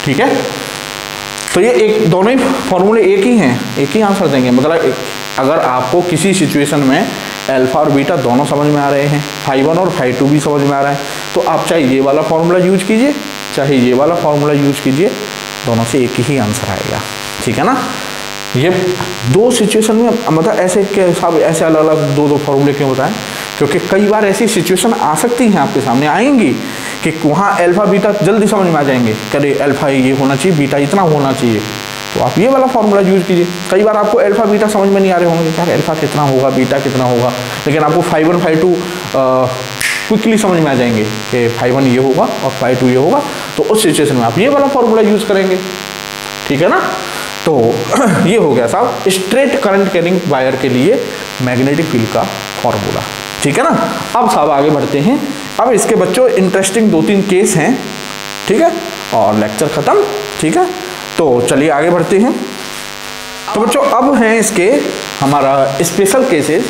Speaker 1: ठीक है। तो ये एक, दोनों ही फॉर्मूले एक ही हैं, एक ही आंसर देंगे। मतलब अगर आपको किसी सिचुएशन में अल्फा और बीटा दोनों समझ में आ रहे हैं, φ1 और φ2 भी समझ में आ रहा है, तो आप चाहे ये वाला फॉर्मूला यूज कीजिए चाहे ये वाला फॉर्मूला यूज कीजिए, दोनों से एक ही आंसर आएगा, ठीक है ना। ये दो सिचुएशन में मतलब ऐसे के साहब ऐसे अलग अलग दो फॉर्मूले क्यों बताएं, क्योंकि कई बार ऐसी सिचुएशन आ सकती हैं, आपके सामने आएंगी कि वहाँ अल्फा बीटा जल्दी समझ में आ जाएंगे, करे अल्फा ये होना चाहिए, बीटा इतना होना चाहिए, तो आप ये वाला फॉर्मूला यूज कीजिए। कई बार आपको अल्फा बीटा समझ में नहीं आ रहे होंगे, यार अल्फा कितना होगा, बीटा कितना होगा, लेकिन आपको φ1 φ2 क्विकली समझ में आ जाएंगे कि φ1 ये होगा और φ2 ये होगा, तो उस सिचुएशन में आप ये वाला फॉर्मूला यूज करेंगे, ठीक है ना। तो ये हो गया साहब स्ट्रेट करंट कैरिंग वायर के लिए मैग्नेटिक फील्ड का फॉर्मूला, ठीक है ना। अब साहब आगे बढ़ते हैं। अब इसके बच्चों इंटरेस्टिंग 2-3 केस हैं, ठीक है, और लेक्चर खत्म, ठीक है। तो चलिए आगे बढ़ते हैं। तो बच्चों अब हैं इसके हमारा स्पेशल केसेस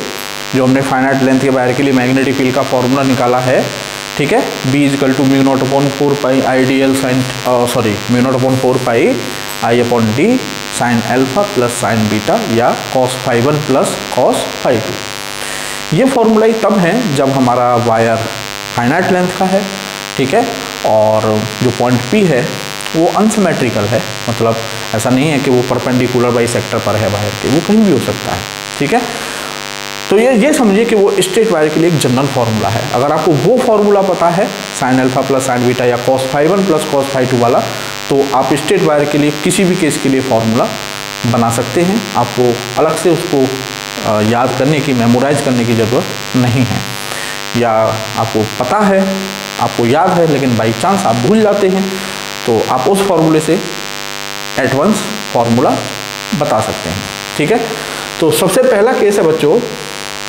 Speaker 1: जो हमने फाइनाइट लेंथ के वायर के लिए मैग्नेटिक फील्ड का फॉर्मूला निकाला है, ठीक है। b is equal to mu not upon 4 pi I D L sine mu not upon 4 pi I upon D sine alpha plus sine beta या कॉस φ1 प्लस कॉस φ2। ये फॉर्मूला ही तब है जब हमारा वायर फाइनाइट लेंथ का है, ठीक है, और जो पॉइंट P है वो अनसिमेट्रिकल है, मतलब ऐसा नहीं है कि वो परपेंडिकुलर बाइसेक्टर पर है वायर के, वो कहीं भी हो सकता है, ठीक है। तो ये समझिए कि वो स्ट्रेट वायर के लिए एक जनरल फार्मूला है। अगर आपको वो फार्मूला पता है sign alpha plus sine beta या कॉस φ1 प्लस कॉस φ2 वाला, तो आप स्ट्रेट वायर के लिए किसी भी केस के लिए फार्मूला बना सकते हैं। आपको अलग से उसको याद करने की, मेमोराइज करने की ज़रूरत नहीं है, या आपको पता है, आपको याद है, लेकिन बाई चांस आप भूल जाते हैं, तो आप उस फॉर्मूले से एडवांस फार्मूला बता सकते हैं, ठीक है। तो सबसे पहला केस है बच्चों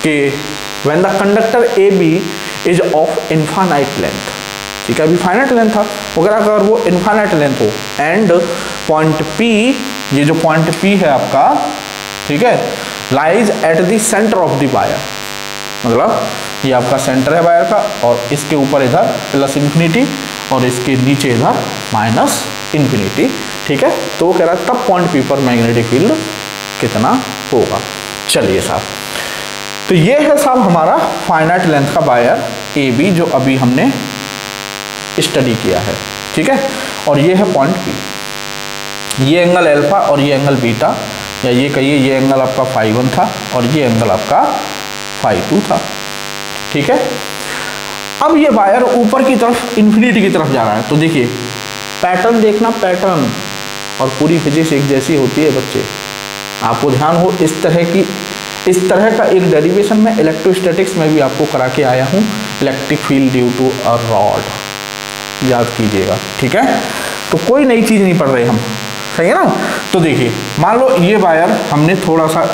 Speaker 1: कि when the conductor A B is of infinite length, ठीक है, अभी फाइनाइट लेंथ था, मगर अगर वो इनफाइनाइट लेंथ हो एंड पॉइंट P, ये जो पॉइंट P है आपका, ठीक है, lies at the centre of the wire, मतलब ये आपका सेंटर है वायर का, और इसके ऊपर इधर प्लस इन्फिनिटी और इसके नीचे इधर माइनस इन्फिनिटी, ठीक है। तो वो कह रहा है तब पॉइंट P पर मैग्नेटिक फील्ड कितना होगा। चलिए साहब, तो ये है साहब हमारा फाइनाइट लेंथ का वायर ए बी जो अभी हमने स्टडी किया है, ठीक है, और ये है पॉइंट P। ये एंगल अल्फा और ये एंगल बीटा, या ये कहिए ये एंगल आपका φ1 था और ये एंगल आपका φ2 था, ठीक है। अब ये वायर ऊपर की तरफ इन्फिनिटी की तरफ जा रहा है, तो देखिए पैटर्न देखना, पैटर्न और पूरी फिजिक्स एक जैसी होती है बच्चे, आपको ध्यान हो। इस तरह का एक डेरिवेशन में इलेक्ट्रोस्टैटिक्स में भी आपको करा के आया हूँ, electric field due to a rod, याद कीजिएगा, ठीक है। तो कोई नई चीज़ नहीं पढ़ रहे हम, सही है ना। तो देखिए मान लो ये वायर हमने थोड़ा सा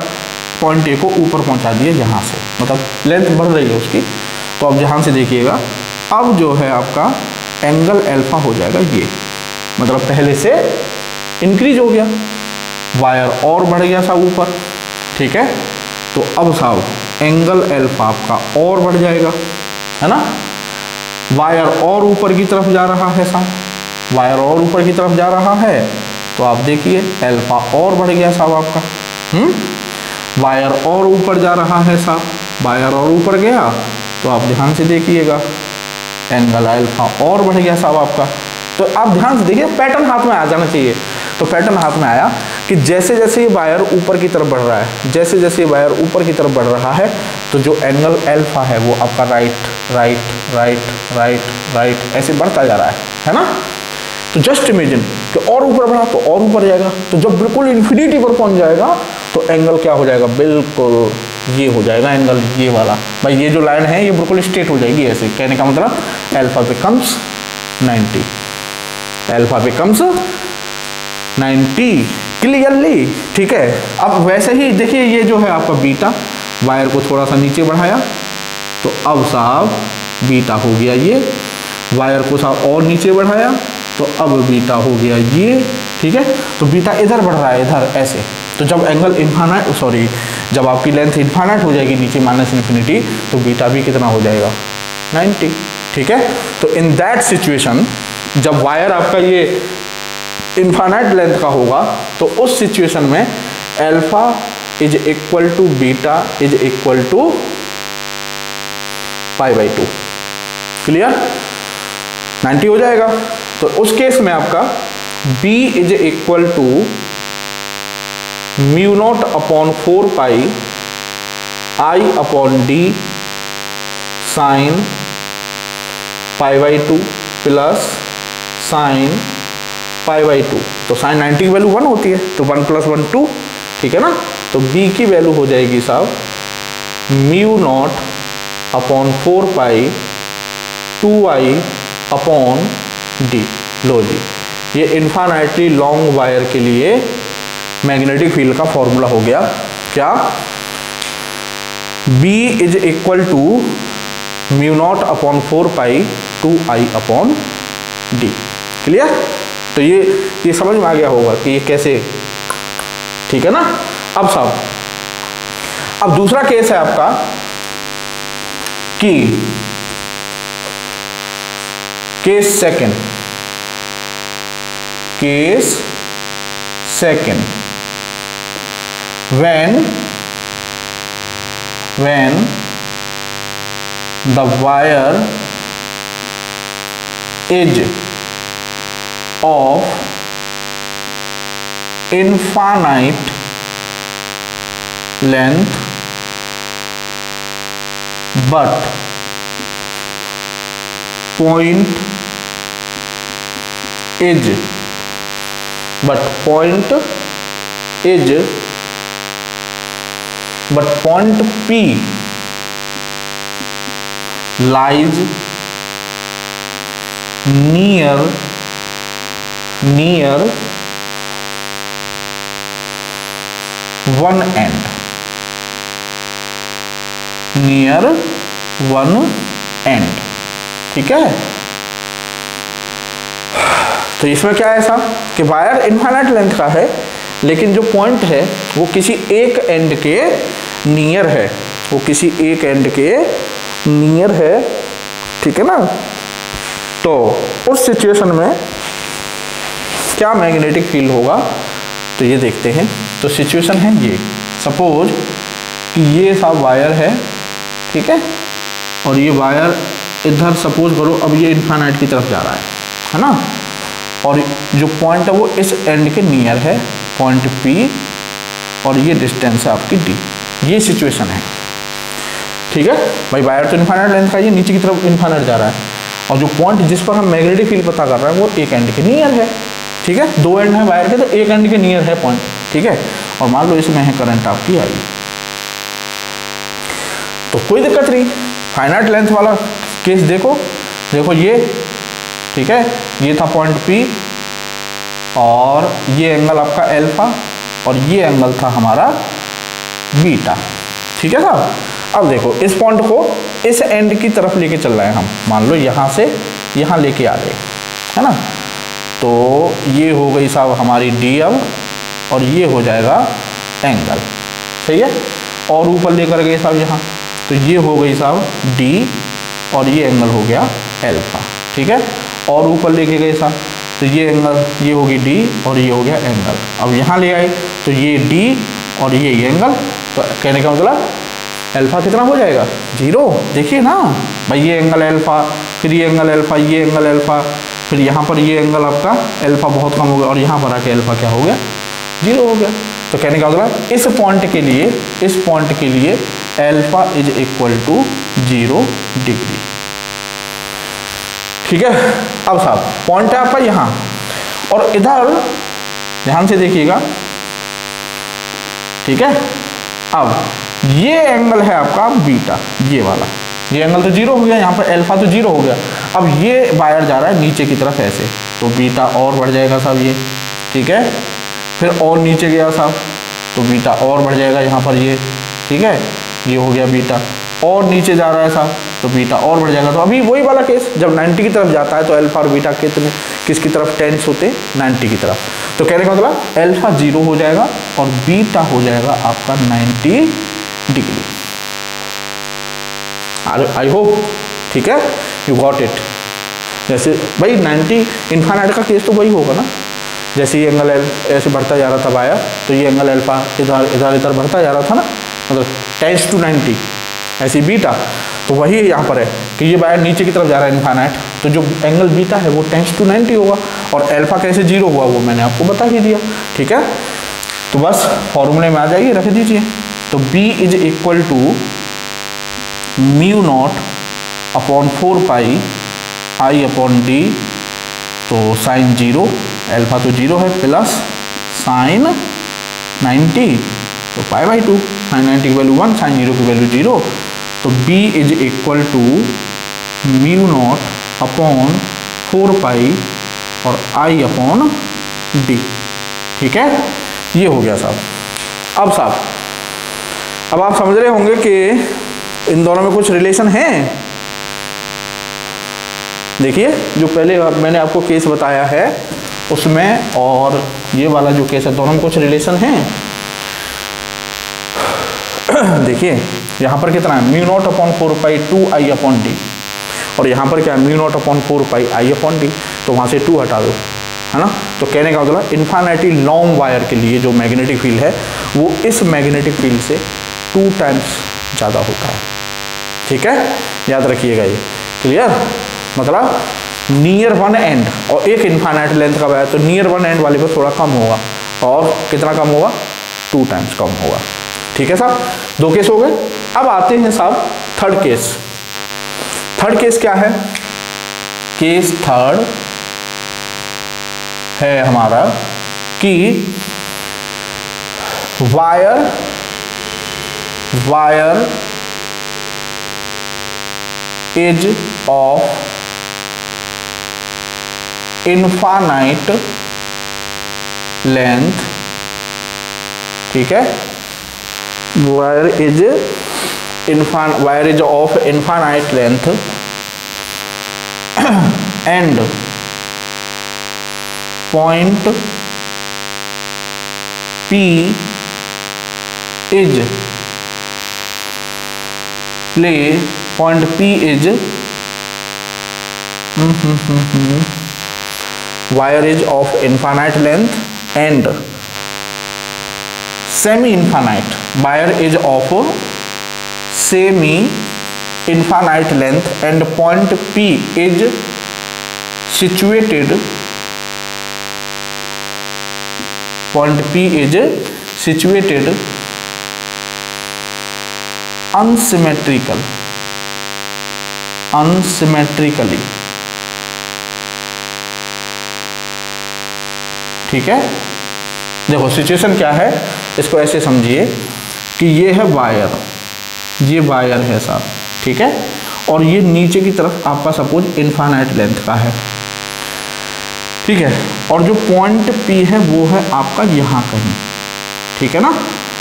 Speaker 1: पॉइंट ए को ऊपर पहुंचा दिया यहाँ से, मतलब लेंथ बढ़ रही है उसकी, तो अब यहाँ से देखिएगा, अब जो है आपका एंगल अल्फा हो जाएगा ये, मतलब पहले से इंक्रीज हो गया, वायर और बढ़ गया साहब ऊपर, ठीक है। तो अब साहब एंगल अल्फा आपका और बढ़ जाएगा, है ना। वायर और ऊपर की तरफ जा रहा है साहब, वायर और ऊपर की तरफ जा रहा है, तो आप देखिए अल्फा और बढ़ गया साहब आपका। वायर और ऊपर जा रहा है साहब, वायर और ऊपर गया तो आप ध्यान से देखिएगा एंगल अल्फा और बढ़ गया साहब आपका। तो आप ध्यान से देखिए, पैटर्न हाथ में आ जाना चाहिए। तो पैटर्न हाथ में आया कि जैसे जैसे ये वायर ऊपर की तरफ बढ़ रहा है, जैसे जैसे ये वायर ऊपर की तरफ बढ़ रहा है, तो जो एंगल अल्फा है वो आपका right right right right right ऐसे बढ़ता जा रहा है ना। तो जस्ट इमेजिन कि और ऊपर बढ़ा तो और ऊपर जाएगा, तो जब बिल्कुल इन्फिनिटी पर पहुंच जाएगा तो एंगल क्या हो जाएगा, बिल्कुल ये हो जाएगा एंगल, ये वाला। भाई ये जो लाइन है ये बिल्कुल स्ट्रेट हो जाएगी ऐसे। कहने का मतलब alpha becomes 90, alpha becomes 90 clearly. ठीक है, अब वैसे ही देखिए ये जो है आपका बीटा, वायर को थोड़ा सा नीचे बढ़ाया तो अब साहब बीटा हो गया ये, वायर को साहब और नीचे बढ़ाया तो अब बीटा हो गया ये। ठीक है, तो बीटा इधर बढ़ रहा है, इधर ऐसे। तो जब एंगल इन्फानाइट, सॉरी जब आपकी लेंथ इन्फानाइट हो जाएगी नीचे माइनस इन्फिनिटी, तो बीटा भी कितना हो जाएगा 90। ठीक है, तो इन दैट सिचुएशन जब वायर आपका ये इन्फानाइट लेंथ का होगा तो उस सिचुएशन में alpha is equal to beta is equal to π/2। Clear, 90 हो जाएगा। तो उस केस में आपका b is equal to μ0 upon 4π I/d sine π/2 plus sine π/2। तो साइन 90 की वैल्यू 1 होती है, तो 1 + 1 2। ठीक है ना, तो b की वैल्यू हो जाएगी साहब μ0 अपॉन 4π 2I/d। लो जी, ये इन्फानाइटली लॉन्ग वायर के लिए मैग्नेटिक फील्ड का फॉर्मूला हो गया। क्या, b is equal to μ0 upon 4π 2I/d। Clear, तो ये समझ में आ गया होगा कि ये कैसे। ठीक है ना। अब साहब, अब दूसरा केस है आपका कि case second when the wire is of infinite length but point P lies near one end, ठीक है। तो इसमें क्या है ऐसा कि वायर इनफाइनाइट लेंथ का है, लेकिन जो पॉइंट है वो किसी एक एंड के नियर है, वो किसी एक एंड के नियर है। ठीक है ना। तो उस सिचुएशन में क्या मैग्नेटिक फील्ड होगा, तो ये देखते हैं। तो सिचुएशन है ये, सपोज कि ये सब वायर है, ठीक है, और ये वायर इधर सपोज करो, अब ये इनफाइनाइट की तरफ जा रहा है ना, और जो पॉइंट है वो इस एंड के नियर है, पॉइंट P, और ये डिस्टेंस है आपकी D। ये सिचुएशन है, ठीक है भाई। वायर तो इनफाइनाइट लेंथ का, ये नीचे की तरफ इनफाइनाइट जा रहा है, और जो पॉइंट जिस पर हम मैग्नेटिक फील्ड पता कर रहे हैं वो एक एंड के नियर है। ठीक है, दो एंड है वायर के, तो एक एंड के नियर है पॉइंट। ठीक है, और मान लो इसमें है करंट आपकी आई, तो कोई दिक्कत नहीं। फाइनाइट लेंथ वाला केस देखो ये, ठीक है, ये था पॉइंट P, और ये एंगल आपका अल्फा, और ये एंगल था हमारा बीटा। ठीक है साहब। अब देखो इस पॉइंट को इस एंड की तरफ लेके चल रहे हैं हम, मान लो यहाँ से यहाँ लेके आ गए, है ना। तो ये हो गई साहब हमारी D अब, और ये हो जाएगा एंगल, सही है। और ऊपर लेकर गए साहब यहाँ, तो ये हो गई साहब D, और ये एंगल हो गया अल्फा। ठीक है, और ऊपर लेके गए साहब तो ये एंगल, ये होगी डी और ये हो गया एंगल। अब यहाँ ले आए तो ये डी और ये एंगल, तो कहने का मतलब अल्फा कितना हो जाएगा 0। देखिए ना भाई, ये एंगल अल्फा, फिर ये एंगल अल्फा, ये एंगल अल्फा, फिर यहाँ पर ये एंगल आपका अल्फा बहुत कम हो गया और यहाँ पर आके अल्फा क्या हो गया 0 हो गया। तो कहने का मतलब इस पॉइंट के लिए alpha is equal to 0 degree. ठीक है, अब साहब पॉइंट है आपका यहाँ, और इधर ध्यान से देखिएगा। ठीक है, अब ये एंगल है आपका बीटा, ये वाला, ये एंगल तो 0 हो गया, यहाँ पर अल्फा तो 0 हो गया। अब ये वायर जा रहा है नीचे की तरफ ऐसे, तो बीटा और बढ़ जाएगा साहब ये। ठीक है, फिर और नीचे गया साहब तो बीटा और बढ़ जाएगा यहाँ पर ये। ठीक है, ये हो गया बीटा, और नीचे जा रहा है साहब तो बीटा और बढ़ जाएगा। तो अभी वही वाला केस, जब 90 की तरफ जाता है तो अल्फा और बीटा कितने, किसकी तरफ टेंस होते, 90 की तरफ। तो कहने का मतलब अल्फा 0 हो जाएगा और बीटा हो जाएगा आपका 90 डिग्री। आई होप, ठीक है, यू गॉट इट। जैसे भाई 90 इन्फाइनाइट का केस तो वही होगा ना, जैसे ये एंगल ऐसे बढ़ता जा रहा था वायर, तो ये एंगल अल्फा इधर बढ़ता जा रहा था ना, मतलब टेंस टू 90, ऐसी बीटा। तो वही यहाँ पर है कि ये वायर नीचे की तरफ जा रहा है इन्फाइनाइट, तो जो एंगल बीटा है वो टेंस टू 90 होगा, और अल्फा कैसे 0 हुआ वो मैंने आपको बता ही दिया। ठीक है, तो बस फॉर्मूले में आ जाइए, रख दीजिए। तो B is equal to mu not upon 4 pi I upon D, तो साइन 0, अल्फा तो 0 है, प्लस साइन 90 तो पाई बाई 2, साइन 90 की वैल्यू 1, साइन 0 की वैल्यू 0। तो B is equal to mu not upon 4 pi और I अपॉन डी। ठीक है, ये हो गया साहब। अब साहब, अब आप समझ रहे होंगे कि इन दोनों में कुछ रिलेशन है। देखिए, जो पहले मैंने आपको केस बताया है उसमें और ये वाला जो केस है, दोनों में कुछ रिलेशन है। देखिए यहाँ पर कितना है, म्यू नॉट अपॉन 4 पाई 2I अपॉन डी, और यहाँ पर क्या है, mu naught upon 4 pi I upon D, तो वहाँ से 2 हटा दो, है ना। तो कहने का मतलब इन्फिनिटी लॉन्ग वायर के लिए जो मैग्नेटिक फील्ड है वो इस मैग्नेटिक फील्ड से 2 टाइम्स ज़्यादा होता है। ठीक है, याद रखिएगा ये, क्लियर। मतलब नियर वन एंड, और एक इन्फिनिट लेंथ का वायर तो नियर वन एंड वाले पर थोड़ा कम होगा, और कितना कम होगा, 2 टाइम्स कम होगा। ठीक है साहब, 2 केस हो गए। अब आते हैं साहब थर्ड केस। थर्ड केस क्या है, केस थर्ड है हमारा कि wire is of infinite length. ठीक है, wire is of infinite length and point P is wire is of infinite length and semi-infinite wire is of semi-infinite length and point P is situated unsymmetrically। ठीक है, देखो situation क्या है, इसको ऐसे समझिए कि ये है वायर, ये वायर है साहब, ठीक है, और ये नीचे की तरफ आपका सपोज इनफाइनाइट लेंथ का है, ठीक है, और जो पॉइंट P है वो है आपका यहाँ कहीं, ठीक है ना,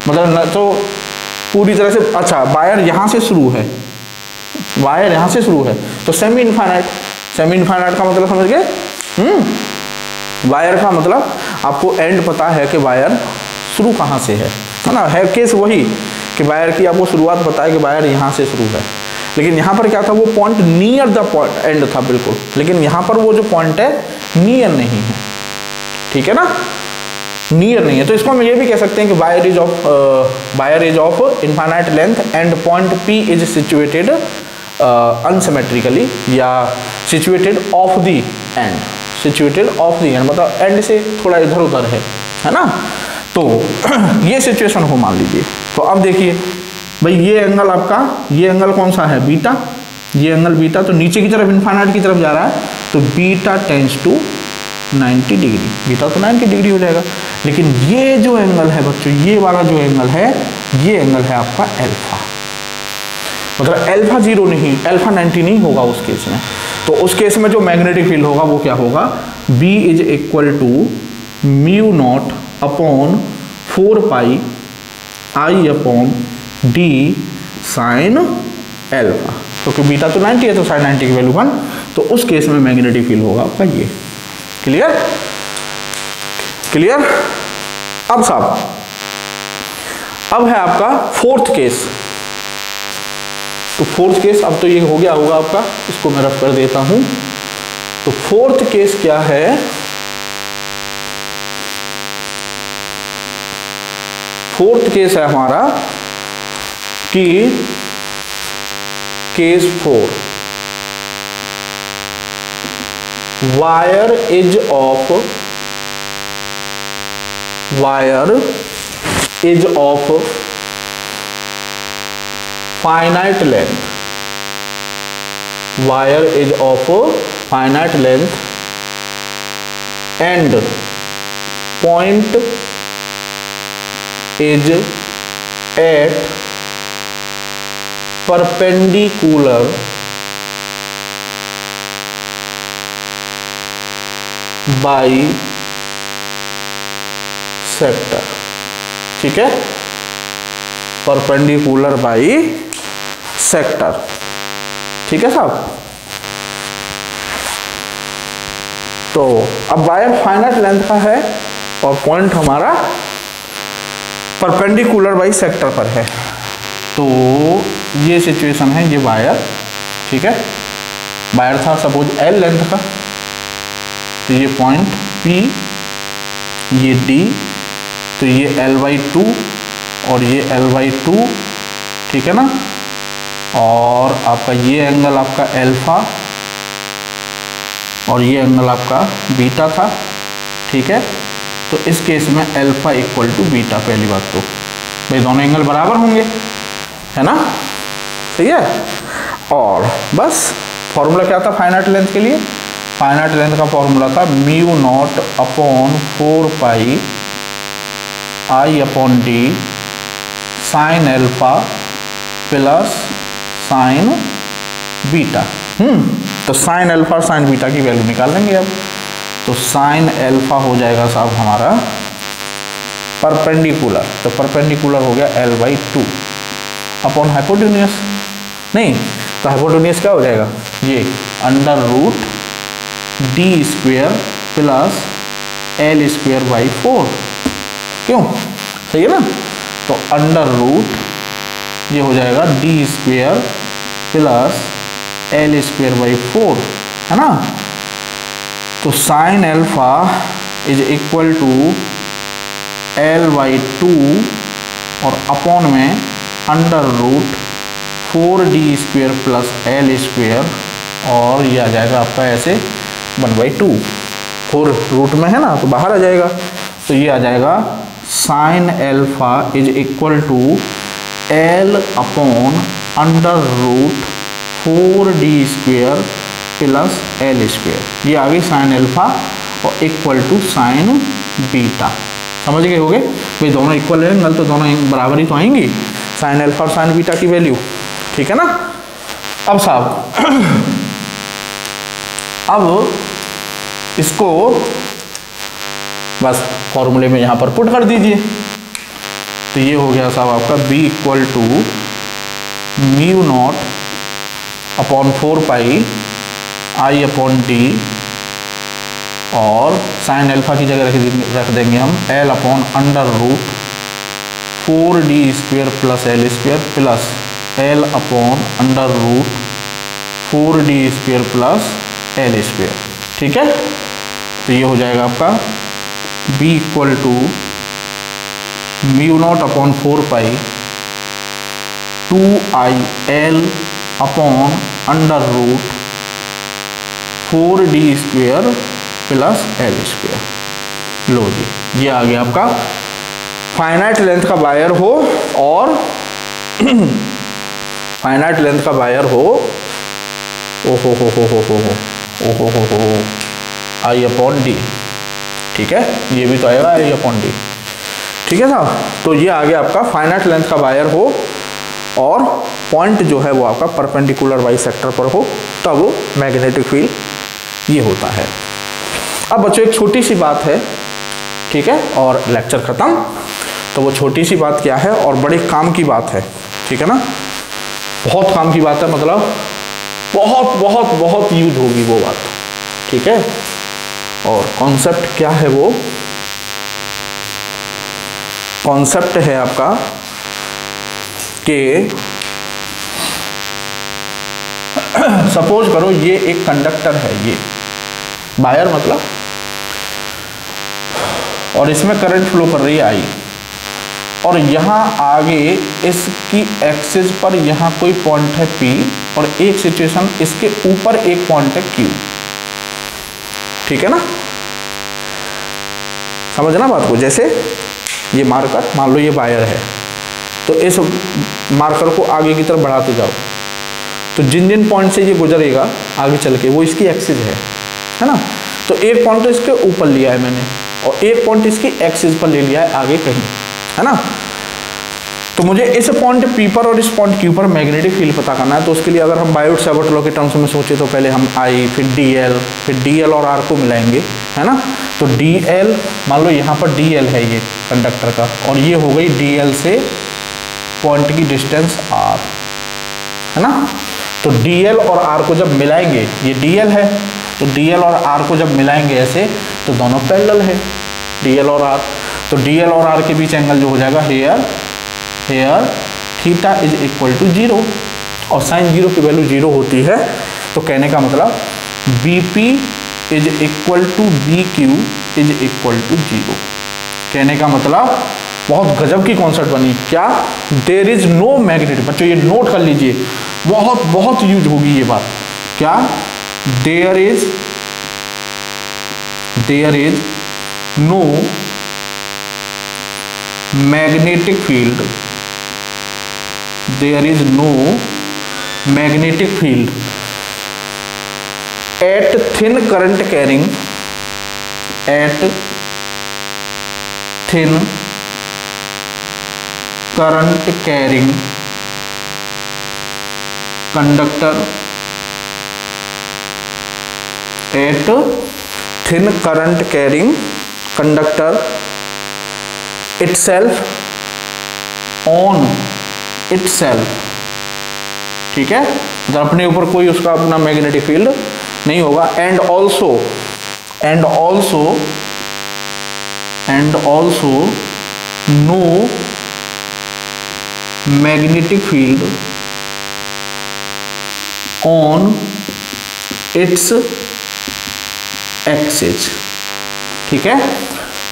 Speaker 1: मतलब न तो पूरी तरह से, अच्छा वायर यहाँ से शुरू है, वायर यहाँ से शुरू है, तो सेमी इनफाइनाइट का मतलब समझ गए। वायर का मतलब आपको एंड पता है कि वायर शुरू कहाँ से है ना, है केस वही कि वायर की आपको शुरुआत पता है कि वायर यहाँ से शुरू है, लेकिन यहाँ पर क्या था, वो point near the point and था बिल्कुल, लेकिन यहाँ पर वो जो पॉइंट है नियर नहीं है, ठीक है ना, नियर नहीं है। तो इसको हम ये भी कह सकते हैं कि wire is of infinite length and point P is situated unsymmetrically या situated of the end, situated of the end मतलब एंड से थोड़ा इधर उधर है ना। तो ये सिचुएशन हो मान लीजिए। तो अब देखिए भाई, ये एंगल आपका, ये एंगल कौन सा है, बीटा, ये एंगल बीटा, तो नीचे की तरफ इनफाइनाइट की तरफ जा रहा है, तो beta tends to 90 degree, beta तो 90 डिग्री हो जाएगा। लेकिन ये जो एंगल है बच्चों, ये वाला जो एंगल है, ये एंगल है आपका अल्फा, मतलब अल्फा 0 नहीं, अल्फा 90 नहीं होगा उस केस में। तो उस केस में जो मैग्नेटिक फील्ड होगा वो क्या होगा, B is equal to mu not upon 4 pi I upon D sine alpha, क्योंकि बीटा तो 90 है तो साइन 90 की वैल्यू 1, तो उस केस में मैग्नेटिक फील्ड होगा आपका ये। Clear clear. अब साहब, अब है आपका फोर्थ केस। तो फोर्थ केस अब तो ये हो गया होगा आपका, इसको मैं रफ कर देता हूं। तो फोर्थ केस क्या है, फोर्थ केस है हमारा कि case 4, wire is of finite length, wire is of finite length and point is at perpendicular bisector, ठीक है, परपेंडिकुलर बाई सेक्टर, ठीक है साहब। तो अब वायर फाइनाइट लेंथ का है और पॉइंट हमारा परपेंडिकुलर बाई सेक्टर पर है। तो ये सिचुएशन है, ये वायर, ठीक है, वायर था सपोज L लेंथ का, तो ये पॉइंट P, ये D, तो ये L/2 और ये L/2, ठीक है ना, और आपका ये एंगल आपका अल्फा और ये एंगल आपका बीटा था, ठीक है। तो इस केस में अल्फा इक्वल टू बीटा, पहली बात तो भाई दोनों एंगल बराबर होंगे, है ना, सही है। और बस फॉर्मूला क्या था फाइनाइट लेंथ के लिए, फाइनाइट लेंथ का फॉर्मूला था mu naught upon 4 pi I upon D sine alpha plus sine beta. तो साइन अल्फा और साइन बीटा की वैल्यू निकाल लेंगे अब। तो साइन अल्फा हो जाएगा साहब हमारा परपेंडिकुलर, तो परपेंडिकुलर हो गया L/2 अपॉन हाइपोटेन्यूस, नहीं तो हाइपोटेन्यूस क्या हो जाएगा, ये under root D square plus L square by 4, क्यों, सही है ना। तो अंडर रूट ये हो जाएगा D square plus L square by 4, है ना। तो sine alpha is equal to L/2 और अपॉन में under root 4D square plus L square, और ये आ जाएगा आपका ऐसे 1/2, 4 रूट में है ना तो बाहर आ जाएगा। तो ये आ जाएगा sine alpha is equal to L upon under root 4D square plus L square, ये आ गई साइन अल्फा और इक्वल टू साइन बीटा। समझ गए होगे भाई, दोनों इक्वल एंगल तो दोनों बराबर ही तो आएंगी, साइन अल्फा और साइन बीटा की वैल्यू, ठीक है ना। अब साहब अब इसको बस फॉर्मूले में यहाँ पर पुट कर दीजिए। तो ये हो गया साहब आपका B equal to mu not upon 4 pi I upon D, और साइन अल्फा की जगह रख देंगे हम L upon under root 4D square plus L square plus L upon under root 4d² plus L²। ठीक है, तो ये हो जाएगा आपका B equal to μ0 upon 4 2IL upon under root 4d² plus L²। लो जी, ये आ गया आपका फाइनाइट लेंथ का वायर हो और फाइनाइट लेंथ का वायर हो, ओहो हो आई अपॉन डी। ठीक है, ये भी तो आएगा आई अपॉन डी। ठीक है साहब, तो ये आ गया आपका फाइनाइट लेंथ का वायर हो और पॉइंट जो है वो आपका परपेंडिकुलर बाइसेक्टर पर हो, तब मैग्नेटिक फील्ड ये होता है। अब बच्चों एक छोटी सी बात है, ठीक है, और लेक्चर खत्म। तो वो छोटी सी बात क्या है और बड़े काम की बात है, ठीक है ना, बहुत काम की बात है, मतलब बहुत बहुत बहुत यूज होगी वो बात। ठीक है, और कॉन्सेप्ट क्या है, वो कॉन्सेप्ट है आपका कि सपोज करो ये एक कंडक्टर है, ये वायर मतलब, और इसमें करंट फ्लो कर रही है आई, और यहाँ आगे इसकी एक्सिस पर यहाँ कोई पॉइंट है P और एक सिचुएशन इसके ऊपर एक पॉइंट है Q। ठीक है ना, समझना बात को। जैसे ये मार्कर, मान लो ये वायर है, तो इस मार्कर को आगे की तरफ बढ़ाते जाओ, तो जिन जिन पॉइंट से ये गुजरेगा आगे चल के वो इसकी एक्सिस है ना। तो एक पॉइंट तो इसके ऊपर लिया है मैंने और एक पॉइंट इसकी एक्सिस पर ले लिया है आगे कहीं, है ना। तो मुझे इस पॉइंट P पर और इस पॉइंट Q पर मैग्नेटिक फील्ड पता करना है। तो उसके लिए अगर हम बायोट-सावर्ट लॉ के टर्म्स में सोचे तो पहले हम I, फिर DL और R को मिलाएंगे, है ना। तो DL, मान लो यहाँ पर DL है ये कंडक्टर का, और ये हो गई DL से पॉइंट की डिस्टेंस R, है ना। तो DL और R को जब मिलाएंगे, ये DL है, तो DL और R को जब मिलाएंगे ऐसे, तो दोनों पैरेलल है DL और R। तो DL और R के बीच एंगल जो हो जाएगा here theta is equal to 0, और साइन 0 की वैल्यू 0 होती है। तो कहने का मतलब BP is equal to BQ is equal to 0। कहने का मतलब बहुत गजब की कॉन्सेप्ट बनी क्या, देयर इज नो मैग्नेटिक। बच्चों ये नोट कर लीजिए, बहुत बहुत यूज होगी ये बात। क्या, there is no magnetic field, there is no magnetic field at thin current carrying conductor, at thin current carrying conductor itself on itself। ठीक है, मतलब अपने ऊपर कोई उसका अपना मैग्नेटिक फील्ड नहीं होगा। And also no magnetic field on its axis. ठीक है,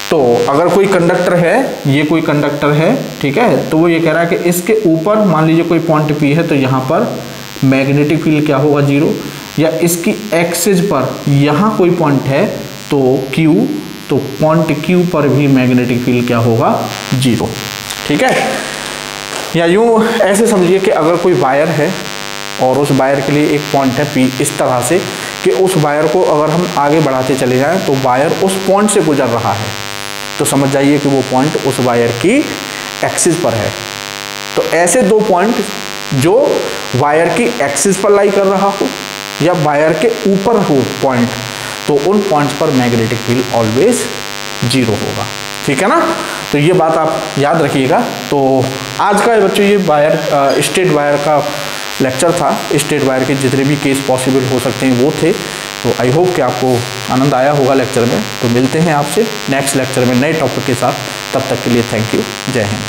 Speaker 1: तो अगर कोई कंडक्टर है, ये कोई कंडक्टर है, ठीक है, तो वो ये कह रहा है कि इसके ऊपर मान लीजिए कोई पॉइंट P है, तो यहाँ पर मैग्नेटिक फील्ड क्या होगा 0, या इसकी एक्सिस पर यहाँ कोई पॉइंट है तो Q, तो पॉइंट Q पर भी मैग्नेटिक फील्ड क्या होगा 0। ठीक है, या यूँ ऐसे समझिए कि अगर कोई वायर है और उस वायर के लिए एक पॉइंट है P इस तरह से कि उस वायर को अगर हम आगे बढ़ाते चले जाएं तो वायर उस पॉइंट से गुजर रहा है, तो समझ जाइए कि वो पॉइंट उस वायर की एक्सिस पर है। तो ऐसे दो पॉइंट जो वायर की एक्सिस पर लाई कर रहा हो या वायर के ऊपर हो पॉइंट, तो उन पॉइंट्स पर मैग्नेटिक फील्ड ऑलवेज 0 होगा। ठीक है ना, तो ये बात आप याद रखिएगा। तो आज का बच्चों ये वायर स्ट्रेट वायर का लेक्चर था। स्ट्रेट वायर के जितने भी केस पॉसिबल हो सकते हैं वो थे। तो आई होप कि आपको आनंद आया होगा लेक्चर में। तो मिलते हैं आपसे नेक्स्ट लेक्चर में नए टॉपिक के साथ। तब तक के लिए थैंक यू, जय हिंद।